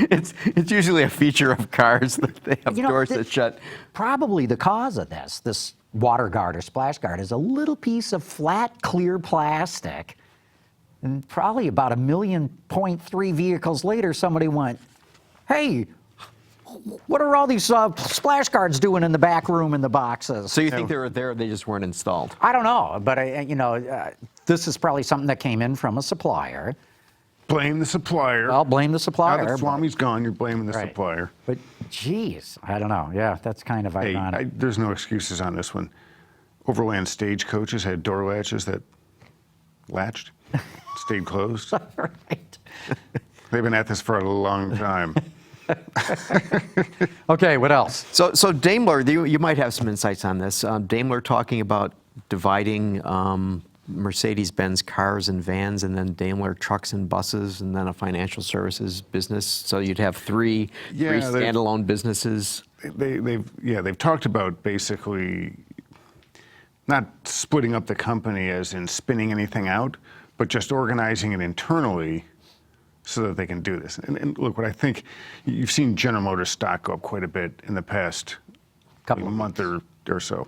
it's usually a feature of cars that they have doors that shut. Probably the cause of this water guard or splash guard, is a little piece of flat, clear plastic. And probably about 1.3 million vehicles later, somebody went, hey, what are all these splash guards doing in the back room in the boxes? So you think they were there, they just weren't installed? I don't know, but this is probably something that came in from a supplier. Blame the supplier. I'll blame the supplier. Now that Swamy's gone, you're blaming the supplier. But geez, I don't know. Yeah, that's kind of ironic. Hey, there's no excuses on this one. Overland stagecoaches had door latches that latched, stayed closed. Right. They've been at this for a long time. Okay, what else? So Daimler, you might have some insights on this. Daimler talking about dividing Mercedes-Benz cars and vans, and then Daimler trucks and buses, and then a financial services business. So you'd have three standalone businesses. They've talked about basically not splitting up the company as in spinning anything out, but just organizing it internally so that they can do this. And look, what I think, you've seen General Motors stock go up quite a bit in the past month or so.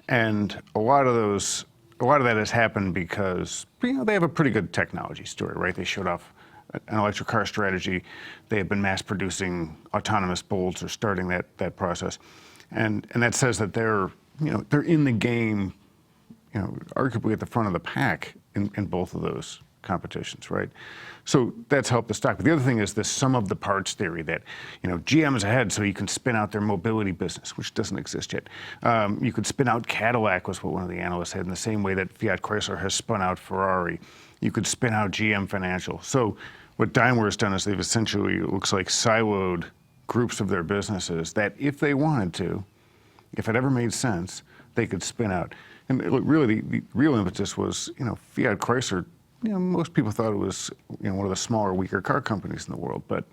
And a lot of that has happened because they have a pretty good technology story, right? They showed off an electric car strategy. They have been mass producing autonomous bolts or starting that process. And that says that they're in the game, arguably at the front of the pack in both of those competitions, right? So that's helped the stock. But the other thing is this sum of the parts theory that, GM is ahead so you can spin out their mobility business, which doesn't exist yet. You could spin out Cadillac, was what one of the analysts said, in the same way that Fiat Chrysler has spun out Ferrari. You could spin out GM Financial. So what Daimler has done is they've essentially, it looks like, siloed groups of their businesses that if they wanted to, if it ever made sense, they could spin out. And look, really, the real impetus was, Fiat Chrysler, most people thought it was, one of the smaller, weaker car companies in the world. But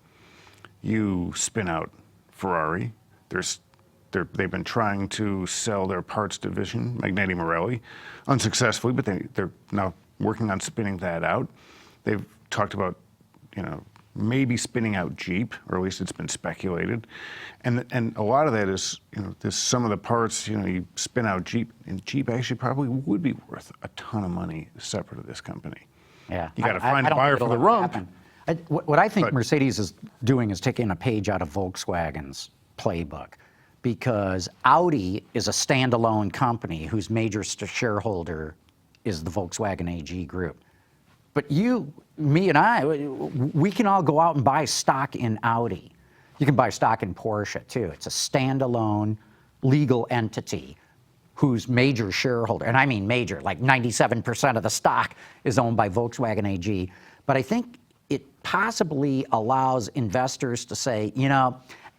you spin out Ferrari. They've been trying to sell their parts division, Magneti Marelli, unsuccessfully, but they're now working on spinning that out. They've talked about, maybe spinning out Jeep, or at least it's been speculated. And a lot of that is, there's some of the parts, you spin out Jeep, and Jeep actually probably would be worth a ton of money separate of this company. Yeah. You got to find a buyer for the rump. What I think Mercedes is doing is taking a page out of Volkswagen's playbook, because Audi is a standalone company whose major shareholder is the Volkswagen AG group. But you, me, and I, we can all go out and buy stock in Audi. You can buy stock in Porsche, too. It's a standalone legal entity whose major shareholder, and I mean major, like 97% of the stock is owned by Volkswagen AG. But I think it possibly allows investors to say,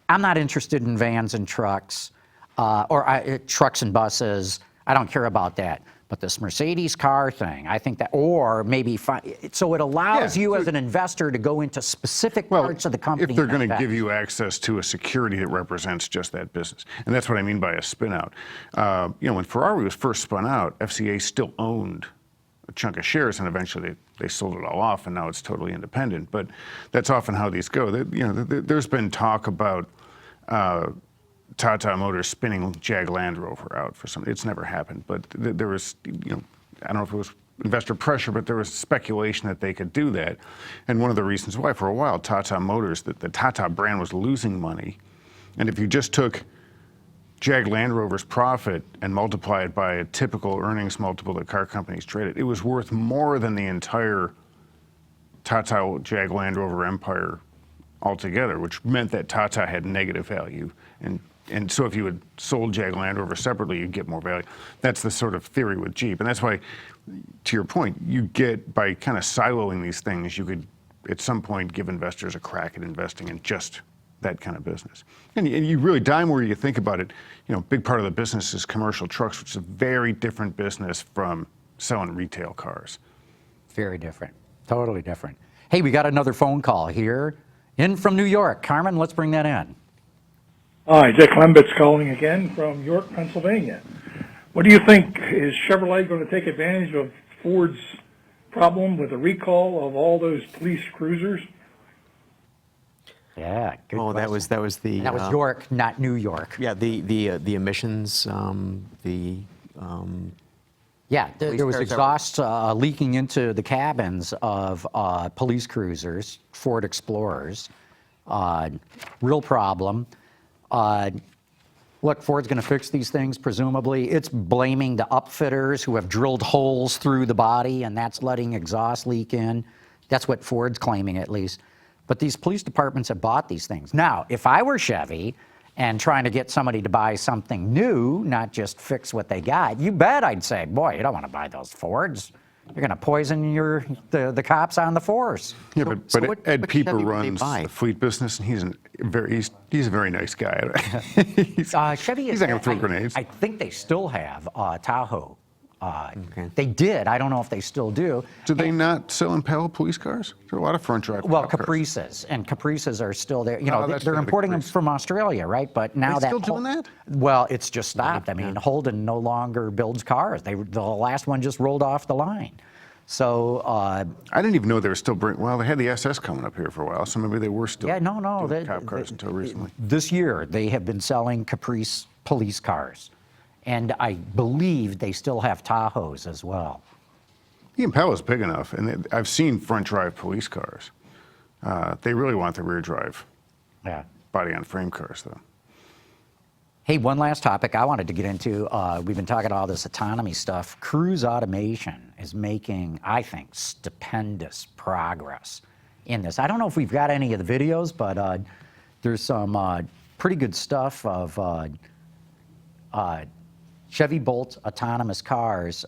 I'm not interested in vans and trucks, or trucks and buses. I don't care about that. But this Mercedes car thing, I think that, or maybe, so it allows you as an investor to go into specific parts of the company. If they're going to give you access to a security that represents just that business. And that's what I mean by a spin out. When Ferrari was first spun out, FCA still owned a chunk of shares, and eventually they sold it all off, and now it's totally independent. But that's often how these go. There's been talk about Tata Motors spinning Jag Land Rover out for some. It's never happened, but there was, I don't know if it was investor pressure, but there was speculation that they could do that. And one of the reasons why, for a while, Tata Motors, the Tata brand was losing money. And if you just took Jag Land Rover's profit and multiply it by a typical earnings multiple that car companies traded, it was worth more than the entire Tata Jag Land Rover empire altogether, which meant that Tata had negative value. And so if you had sold Jag Land Rover separately, you'd get more value. That's the sort of theory with Jeep. And that's why, to your point, you get, by kind of siloing these things, you could at some point give investors a crack at investing in just that kind of business. And you really, Daimler, you think about it, big part of the business is commercial trucks, which is a very different business from selling retail cars. Very different. Totally different. Hey, we got another phone call here in from New York. Carmen, let's bring that in. Hi, Dick Lembitz calling again from York, Pennsylvania. What do you think? Is Chevrolet going to take advantage of Ford's problem with the recall of all those police cruisers? Yeah, good question. That was the... That was York, not New York. Yeah, the emissions, Yeah, there was exhaust leaking into the cabins of police cruisers, Ford Explorers. Real problem. Look, Ford's going to fix these things, presumably. It's blaming the upfitters who have drilled holes through the body, and that's letting exhaust leak in. That's what Ford's claiming, at least. But these police departments have bought these things. Now, if I were Chevy and trying to get somebody to buy something new, not just fix what they got, you bet I'd say, boy, you don't want to buy those Fords. You're going to poison the cops on the force. Yeah, So but what Ed Pieper Chevy would they runs buy? the fleet business, and he's a very nice guy. Chevy he's is, not going to throw grenades. I think they still have Tahoe. Okay. They did. I don't know if they still do. Do they not sell impelled police cars? There are a lot of front drive. Well, cars. Caprices, and Caprices are still there. You Oh, know, that's they're right, the importing them Caprice. from Australia, right? But now They that still doing that? Well, it's just stopped. I mean, Holden no longer builds cars. The last one just rolled off the line. So I didn't even know they were still well, they had the SS coming up here for a while, so maybe they were still no, doing cop cars until recently. This year they have been selling Caprice police cars, and I believe they still have Tahoes as well. The Impala is big enough, and I've seen front drive police cars. They really want the rear drive Yeah. body on frame cars, though. Hey, one last topic I wanted to get into. We've been talking all this autonomy stuff. Cruise automation is making, I think, stupendous progress in this. I don't know if we've got any of the videos, but there's some pretty good stuff of Chevy Bolt autonomous cars.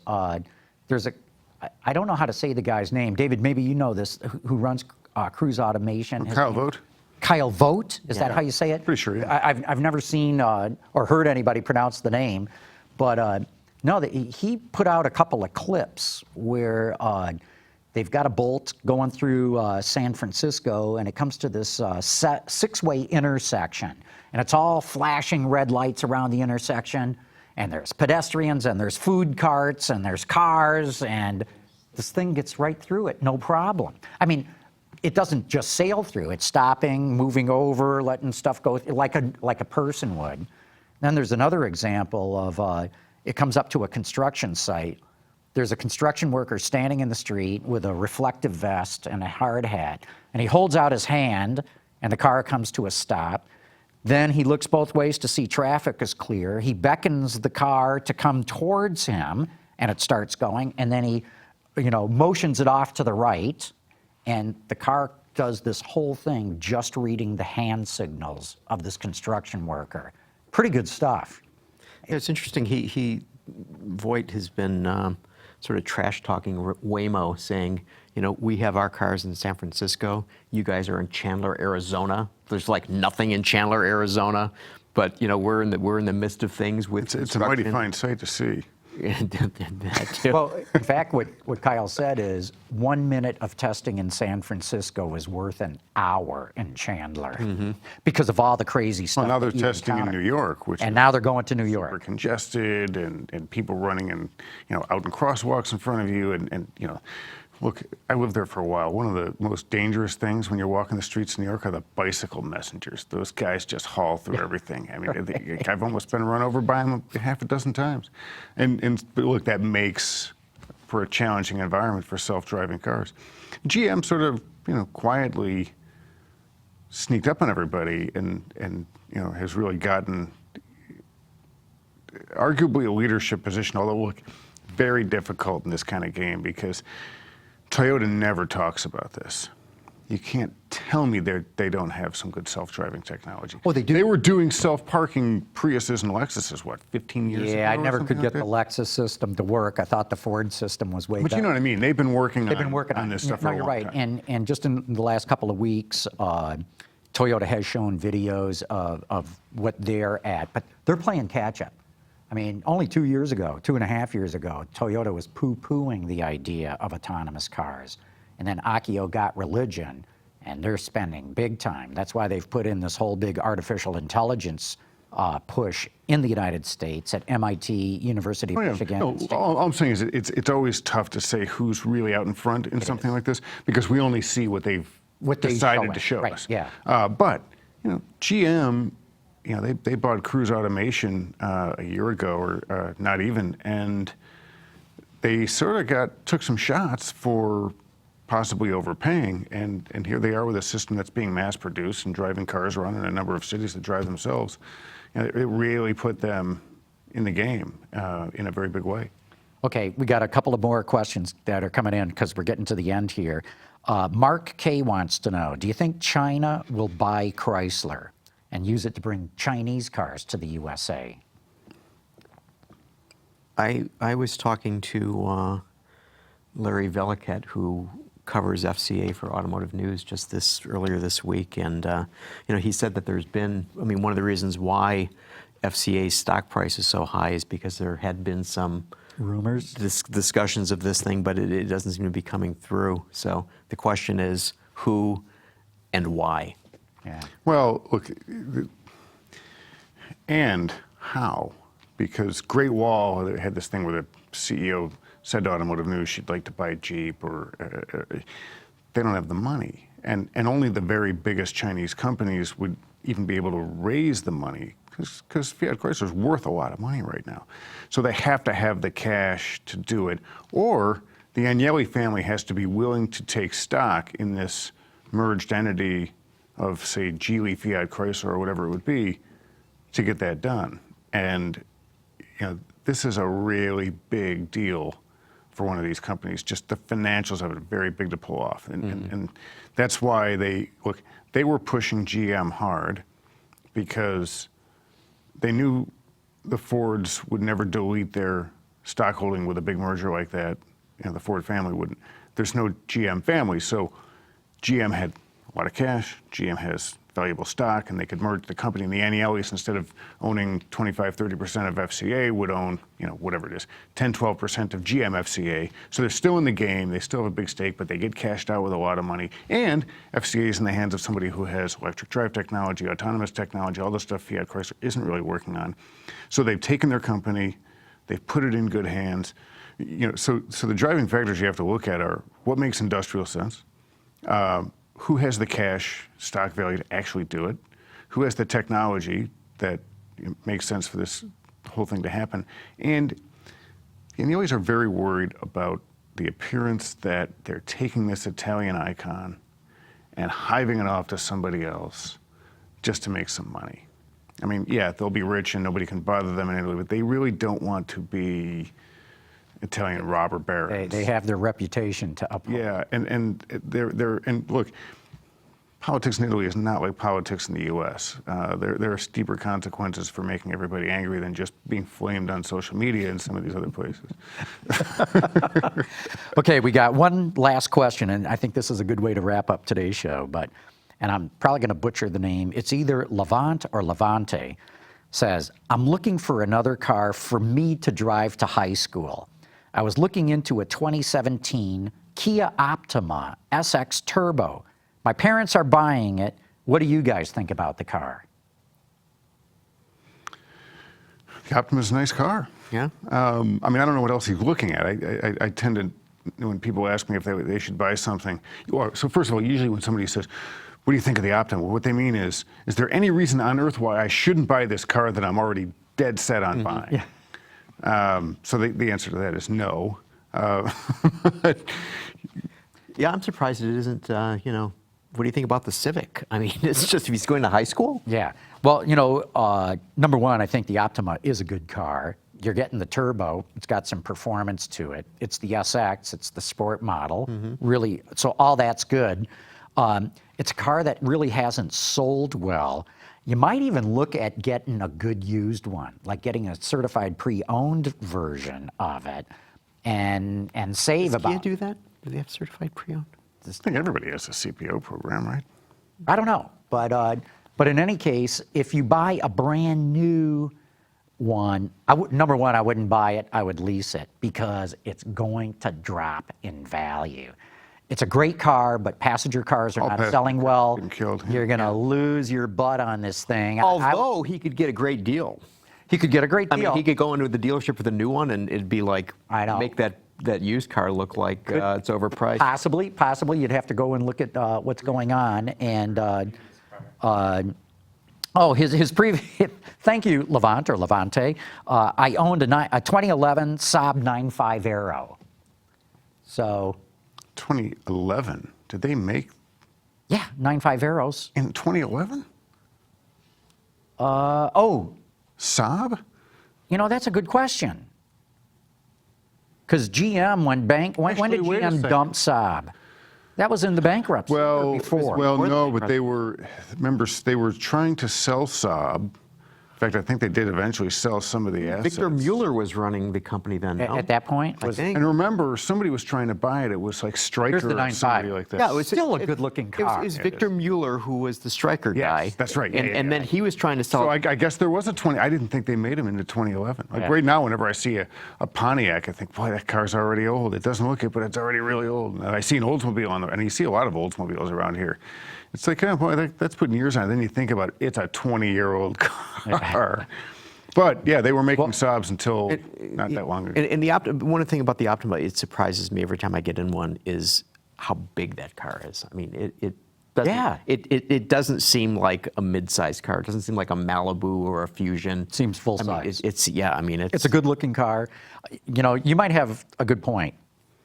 There's I don't know how to say the guy's name. David, maybe you know this, who runs cruise automation. Kyle Vogt? Kyle Vogt, is that Yeah. how you say it? Pretty sure, yeah. I've never seen or heard anybody pronounce the name, but no, he put out a couple of clips where they've got a Bolt going through San Francisco, and it comes to this six-way intersection, and it's all flashing red lights around the intersection, and there's pedestrians, and there's food carts, and there's cars, and this thing gets right through it, no problem. I mean, it doesn't just sail through. It's stopping, moving over, letting stuff go like a person would. Then there's another example of it comes up to a construction site. There's a construction worker standing in the street with a reflective vest and a hard hat, and he holds out his hand, and the car comes to a stop. Then he looks both ways to see traffic is clear. He beckons the car to come towards him, and it starts going, and then he, motions it off to the right. And the car does this whole thing just reading the hand signals of this construction worker. Pretty good stuff. Yeah, it's interesting. Voight has been sort of trash talking Waymo, saying, we have our cars in San Francisco. You guys are in Chandler, Arizona. There's like nothing in Chandler, Arizona, but we're in the midst of things with. It's a mighty fine sight to see. Well, in fact, what Kyle said is 1 minute of testing in San Francisco is worth an hour in Chandler because of all the crazy stuff. Well, now they're that you testing in encounter. New York, which And is now they're going to New super York. congested, and people running and out in crosswalks in front of you, and look, I lived there for a while. One of the most dangerous things when you're walking the streets of New York are the bicycle messengers. Those guys just haul through everything. I mean, I've almost been run over by them half a dozen times. But look, that makes for a challenging environment for self-driving cars. GM sort of, quietly sneaked up on everybody and has really gotten arguably a leadership position, although look, very difficult in this kind of game because Toyota never talks about this. You can't tell me they don't have some good self-driving technology. Oh, they do? They were doing self-parking Priuses and Lexuses, 15 years ago? Yeah, I or never something could get like the that? Lexus system to work. I thought the Ford system was way But better. you know what I mean. They've been working on this stuff for No, a you're long right. time. And just in the last couple of weeks, Toyota has shown videos of what they're at, but they're playing catch up. I mean, only 2 years ago, 2.5 years ago, Toyota was poo-pooing the idea of autonomous cars. And then Akio got religion, and they're spending big time. That's why they've put in this whole big artificial intelligence push in the United States at MIT, University of Michigan. No, all I'm saying is it's always tough to say who's really out in front in something like this because we only see what they've decided to show right, us. yeah. But GM, they bought Cruise Automation a year ago, or not even, and they sort of took some shots for possibly overpaying, and here they are with a system that's being mass produced and driving cars around in a number of cities that drive themselves. And it really put them in the game in a very big way. Okay, we got a couple of more questions that are coming in because we're getting to the end here. Mark K wants to know, do you think China will buy Chrysler and use it to bring Chinese cars to the USA? I was talking to Larry Velikat, who covers FCA for Automotive News just earlier this week, and he said that there's been, one of the reasons why FCA's stock price is so high is because there had been some rumors, discussions of this thing, but it doesn't seem to be coming through. So the question is who and why? Yeah. Well, look, and how? Because Great Wall had this thing where the CEO said to Automotive News she'd like to buy a Jeep, or they don't have the money. And only the very biggest Chinese companies would even be able to raise the money, because Fiat Chrysler is worth a lot of money right now. So they have to have the cash to do it, or the Agnelli family has to be willing to take stock in this merged entity of, say, Geely Fiat Chrysler or whatever it would be, to get that done. And this is a really big deal for one of these companies. Just the financials of it are very big to pull off. And that's why they were pushing GM hard, because they knew the Fords would never delete their stock holding with a big merger like that. The Ford family wouldn't. There's no GM family, so GM had a lot of cash, GM has valuable stock, and they could merge the company. And the Agnellis, instead of owning 25, 30% of FCA, would own, whatever it is, 10, 12% of GM FCA. So they're still in the game, they still have a big stake, but they get cashed out with a lot of money. And FCA is in the hands of somebody who has electric drive technology, autonomous technology, all the stuff Fiat Chrysler isn't really working on. So they've taken their company, they've put it in good hands. So the driving factors you have to look at are what makes industrial sense, who has the cash stock value to actually do it, who has the technology that makes sense for this whole thing to happen. And the Agnellis are very worried about the appearance that they're taking this Italian icon and hiving it off to somebody else just to make some money. Yeah, they'll be rich and nobody can bother them in Italy, but they really don't want to be Italian robber barons. They have their reputation to uphold. Yeah, and look, politics in Italy is not like politics in the U.S. There are steeper consequences for making everybody angry than just being flamed on social media in some of these other places. Okay, we got one last question, and I think this is a good way to wrap up today's show, and I'm probably going to butcher the name. It's either Levant or Levante. Says, I'm looking for another car for me to drive to high school. I was looking into a 2017 Kia Optima SX Turbo. My parents are buying it. What do you guys think about the car? The Optima's a nice car. Yeah. I don't know what else he's looking at. I tend to, when people ask me if they should buy something, so first of all, usually when somebody says, what do you think of the Optima? What they mean is there any reason on earth why I shouldn't buy this car that I'm already dead set on buying? Yeah. So the answer to that is no. Yeah, I'm surprised it isn't, what do you think about the Civic? It's just, if he's going to high school? Yeah. Well, number one, I think the Optima is a good car. You're getting the turbo. It's got some performance to it. It's the SX. It's the sport model. Really, so all that's good. It's a car that really hasn't sold well. You might even look at getting a good used one, like getting a certified pre-owned version of it, and save Does about. Kia do that? Do they have certified pre-owned? I think everybody has a CPO program, right? I don't know, but in any case, if you buy a brand new one, number one, I wouldn't buy it. I would lease it because it's going to drop in value. It's a great car, but passenger cars are not selling well. Killed. You're going to lose your butt on this thing. Although he could get a great deal. He could get a great deal. He could go into the dealership with a new one, and it'd be like, make that used car look like it's overpriced. Possibly. You'd have to go and look at what's going on. And his previous. Thank you, Levant or Levante. I owned a 2011 Saab 9.5 Aero. So. 2011. Did they make Yeah, 9.5 Aeros. in 2011? Oh, Saab? that's a good question. Because GM went bank. When did Actually, wait a GM second. dump Saab? That was in the bankruptcy or before. No, but they were, remember, they were trying to sell Saab. In fact, I think they did eventually sell some of the assets. Victor Mueller was running the company then. no? At that point, I was think. And remember, somebody was trying to buy it. It was like Stryker Here's the or somebody 9.5. like that. Yeah, it was still a good-looking car. It was Victor Mueller who was the Stryker guy. that's right. Yeah, And, yeah, and yeah. then he was trying to sell. So I guess there was a 20. I didn't think they made them into 2011. Like Yeah. right now, whenever I see a Pontiac, I think, boy, that car's already old. It doesn't look it, but it's already really old. And I see an Oldsmobile on there, and you see a lot of Oldsmobiles around here. It's like, oh, boy, that's putting years on it. Then you think about it, it's a 20-year-old car. But yeah, they were making Saabs until not that long ago. And one thing about the Optima, it surprises me every time I get in one, is how big that car is. I mean, it doesn't, Yeah. it doesn't seem like a mid-sized car. It doesn't seem like a Malibu or a Fusion. Seems full I mean, size. it's It's a good-looking car. You might have a good point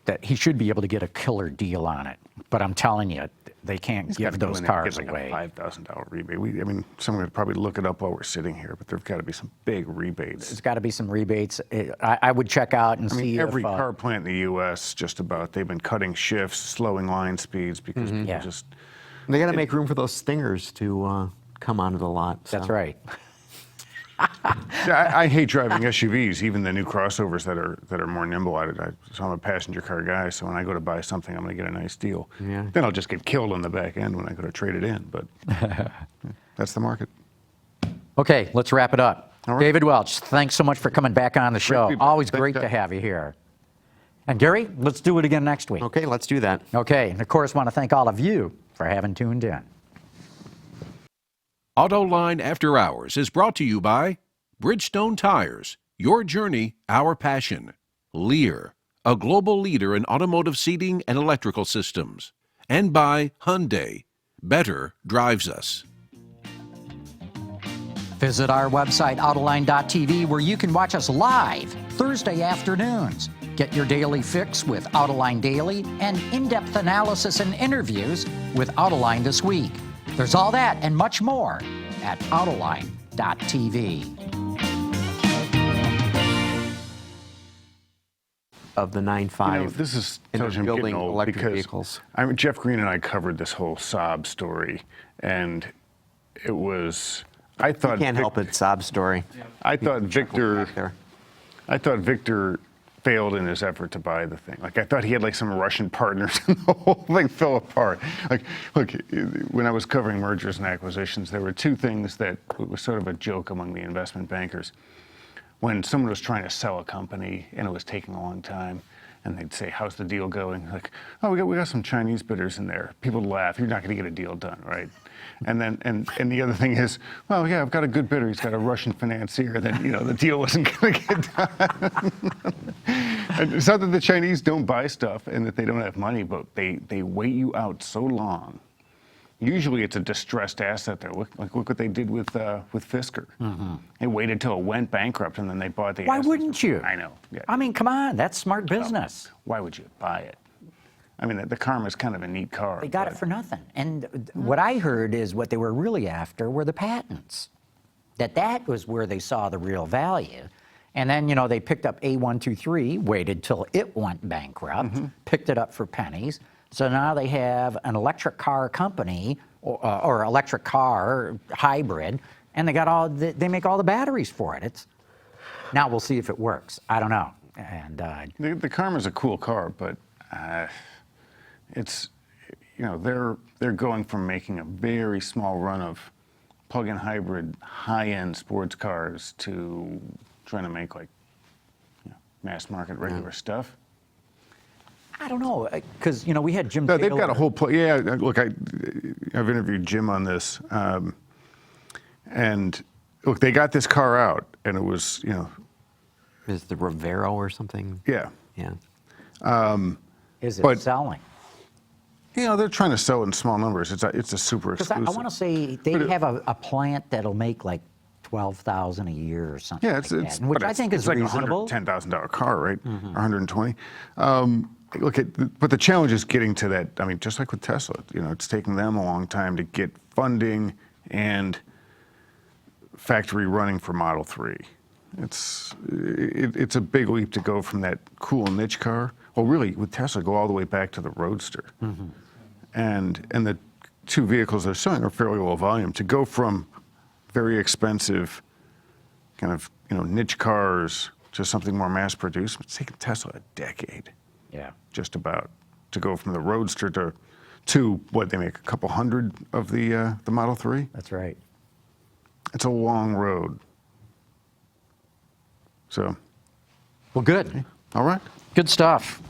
that he should be able to get a killer deal on it. But I'm telling you, they can't He's gotta give go those in there and cars get like away. a $5,000 rebate. I mean, someone would probably look it up while we're sitting here, but there've got to be some big rebates. There's got to be some rebates. I would check out and I see mean, every if, car plant in the U.S. just about, they've been cutting shifts, slowing line speeds because people Yeah. just. they got to make room for those Stingers to come onto the lot. That's so. right. I hate driving SUVs, even the new crossovers that are more nimble at it. So I'm a passenger car guy, so when I go to buy something, I'm going to get a nice deal. Yeah. Then I'll just get killed on the back end when I go to trade it in, but that's the market. Okay, let's wrap it up. All right. David Welch, thanks so much for coming back on the show. to be back. Always Thanks, great to guys. have you here. And Gary, let's do it again next week. Okay, let's do that. Okay, and of course, want to thank all of you for having tuned in. Autoline After Hours is brought to you by Bridgestone Tires, your journey, our passion. Lear, a global leader in automotive seating and electrical systems. And by Hyundai, better drives us. Visit our website, Autoline.tv, where you can watch us live Thursday afternoons. Get your daily fix with Autoline Daily and in-depth analysis and interviews with Autoline This Week. There's all that and much more at Autoline.tv. Of the 9.5. This is and tells you I'm building getting old electric because vehicles. Jeff Green and I covered this whole Saab story, and it was. I thought Can't help it, sob story. I thought Victor. Back there. I thought Victor failed in his effort to buy the thing. Like I thought he had like some Russian partners, and the whole thing fell apart. Like, look, when I was covering mergers and acquisitions, there were two things that was sort of a joke among the investment bankers. When someone was trying to sell a company and it was taking a long time, and they'd say, "How's the deal going?" Like, "Oh, we got some Chinese bidders in there." People would laugh. You're not going to get a deal done, right? And then and the other thing is, well, yeah, I've got a good bidder. He's got a Russian financier. Then the deal wasn't going to get done. And it's not that the Chinese don't buy stuff and that they don't have money, but they wait you out so long. Usually it's a distressed asset there. Look what they did with Fisker. They waited till it went bankrupt and then they bought the Why assets. wouldn't you? I know. Yeah. I mean, come on, that's smart business. Why would you buy it? I mean, the Karma's kind of a neat car. They got it for nothing. And what I heard is what they were really after were the patents. That was where they saw the real value. And then, they picked up A123, waited till it went bankrupt, picked it up for pennies. So now they have an electric car company or electric car hybrid, and they make all the batteries for it. Now we'll see if it works. I don't know. And The Karma's a cool car, but it's they're going from making a very small run of plug-in hybrid high-end sports cars to trying to make like mass market regular stuff. I don't know, because we had Jim No, Taylor. they've got a whole yeah, look, I've interviewed Jim on this, and look, they got this car out, and it was Is the Rivero or something? yeah. Yeah. Is it but- selling? They're trying to sell in small numbers. It's a super Because exclusive. I want to say they have a plant that'll make like 12,000 a year or something. Yeah, like that, which I think is it's like reasonable. $110,000 car, right? $120. look at, but the challenge is getting to that. I mean, just like with Tesla, it's taking them a long time to get funding and factory running for Model 3. It's a big leap to go from that cool niche car. Well, really, with Tesla, go all the way back to the Roadster. Mm-hmm. And the two vehicles they're selling are fairly low volume. To go from very expensive kind of niche cars to something more mass produced, it's taken Tesla a decade. Yeah. Just about to go from the Roadster to what they make a couple hundred of the Model 3. That's right. It's a long road. So. Well, good. All right. Good stuff.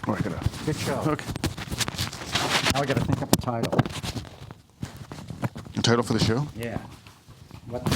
Oh, I gotta. Good show. Okay. Now I got to think up a title. The title for the show? Yeah. What the